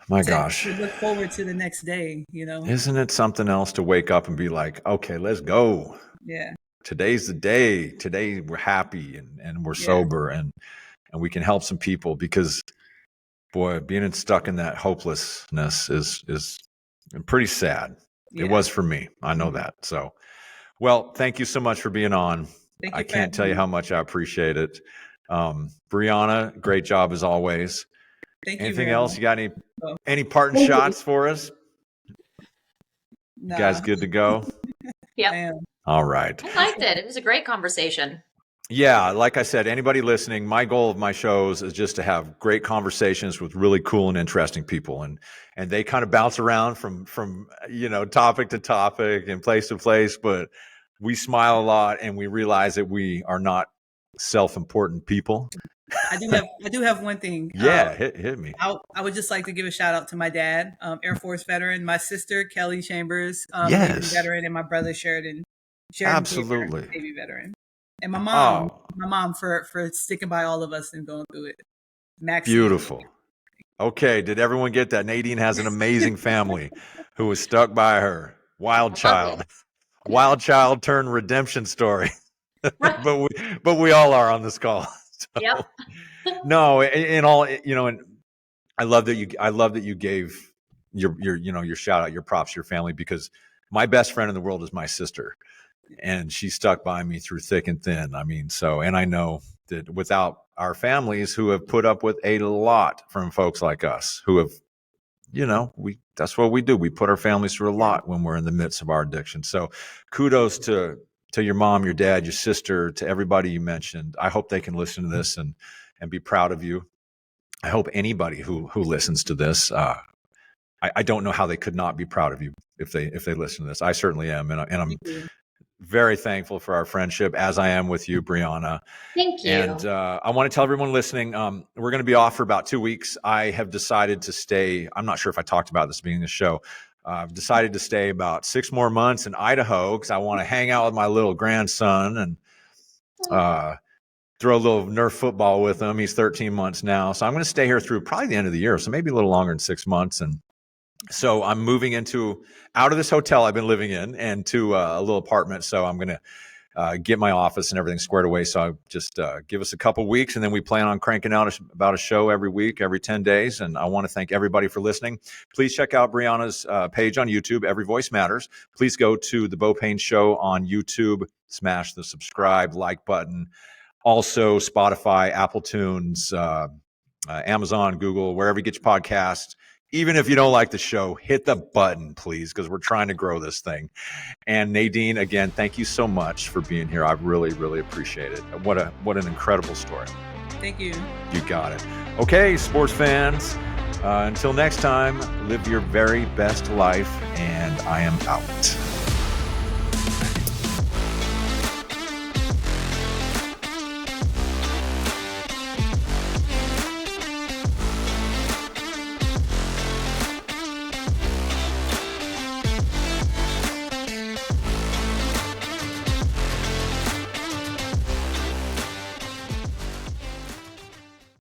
Gosh. To look forward to the next day, you know. Isn't it something else to wake up and be like, okay, let's go. Yeah. Today's the day. Today we're happy and we're sober and we can help some people, because boy, being stuck in that hopelessness is pretty sad. Yeah. It was for me. I know that. So, well, thank you so much for being on. I can't tell you how much I appreciate it. Brianna, great job as always. Thank Anything else? You got any parting shots for us? No. You guys good to go? Yeah. All right. I liked it. It was a great conversation. Yeah, like I said, anybody listening, my goal of my shows is just to have great conversations with really cool and interesting people, and they kind of bounce around from topic to topic and place to place, but we smile a lot and we realize that we are not self-important people. I do have one thing. Yeah, hit me. I would just like to give a shout out to my dad, Air Force veteran, my sister Kelly Chambers, yes, Navy veteran, and my brother Sheridan absolutely, Navy veteran. And my mom for sticking by all of us and going through it. Maxine. Beautiful. Okay, did everyone get that? Nadine has an amazing family who was stuck by her. Wild child turned redemption story. but we all are on this call. So, yep. No, in all, and I love that you gave your shout out, your props to your family, because my best friend in the world is my sister, and she stuck by me through thick and thin. I mean, and I know that without our families who have put up with a lot from folks like us who have, that's what we do. We put our families through a lot when we're in the midst of our addiction. So kudos to your mom, your dad, your sister, to everybody you mentioned. I hope they can listen to this and be proud of you. I hope anybody who listens to this, I don't know how they could not be proud of you if they listen to this. I certainly am. And I'm very thankful for our friendship, as I am with you, Brianna. Thank you. And I want to tell everyone listening, we're going to be off for about 2 weeks. I have decided to stay. I'm not sure if I talked about this at the beginning of the show. I've decided to stay about 6 more months in Idaho because I want to hang out with my little grandson and throw a little Nerf football with him. He's 13 months now. So I'm going to stay here through probably the end of the year. So maybe a little longer than 6 months. And so I'm moving out of this hotel I've been living in and to a little apartment. So I'm going to get my office and everything squared away. So I'll just give us a couple weeks, and then we plan on cranking out about a show every week, every 10 days. And I want to thank everybody for listening. Please check out Brianna's page on YouTube, Every Voice Matters. Please go to the Beau Payne Show on YouTube, smash the subscribe, like button. Also Spotify, Apple Tunes, Amazon, Google, wherever you get your podcasts. Even if you don't like the show, hit the button, please, because we're trying to grow this thing. And Nadine, again, thank you so much for being here. I really, really appreciate it. What an incredible story. Thank you. You got it. Okay, sports fans, until next time, live your very best life, and I am out.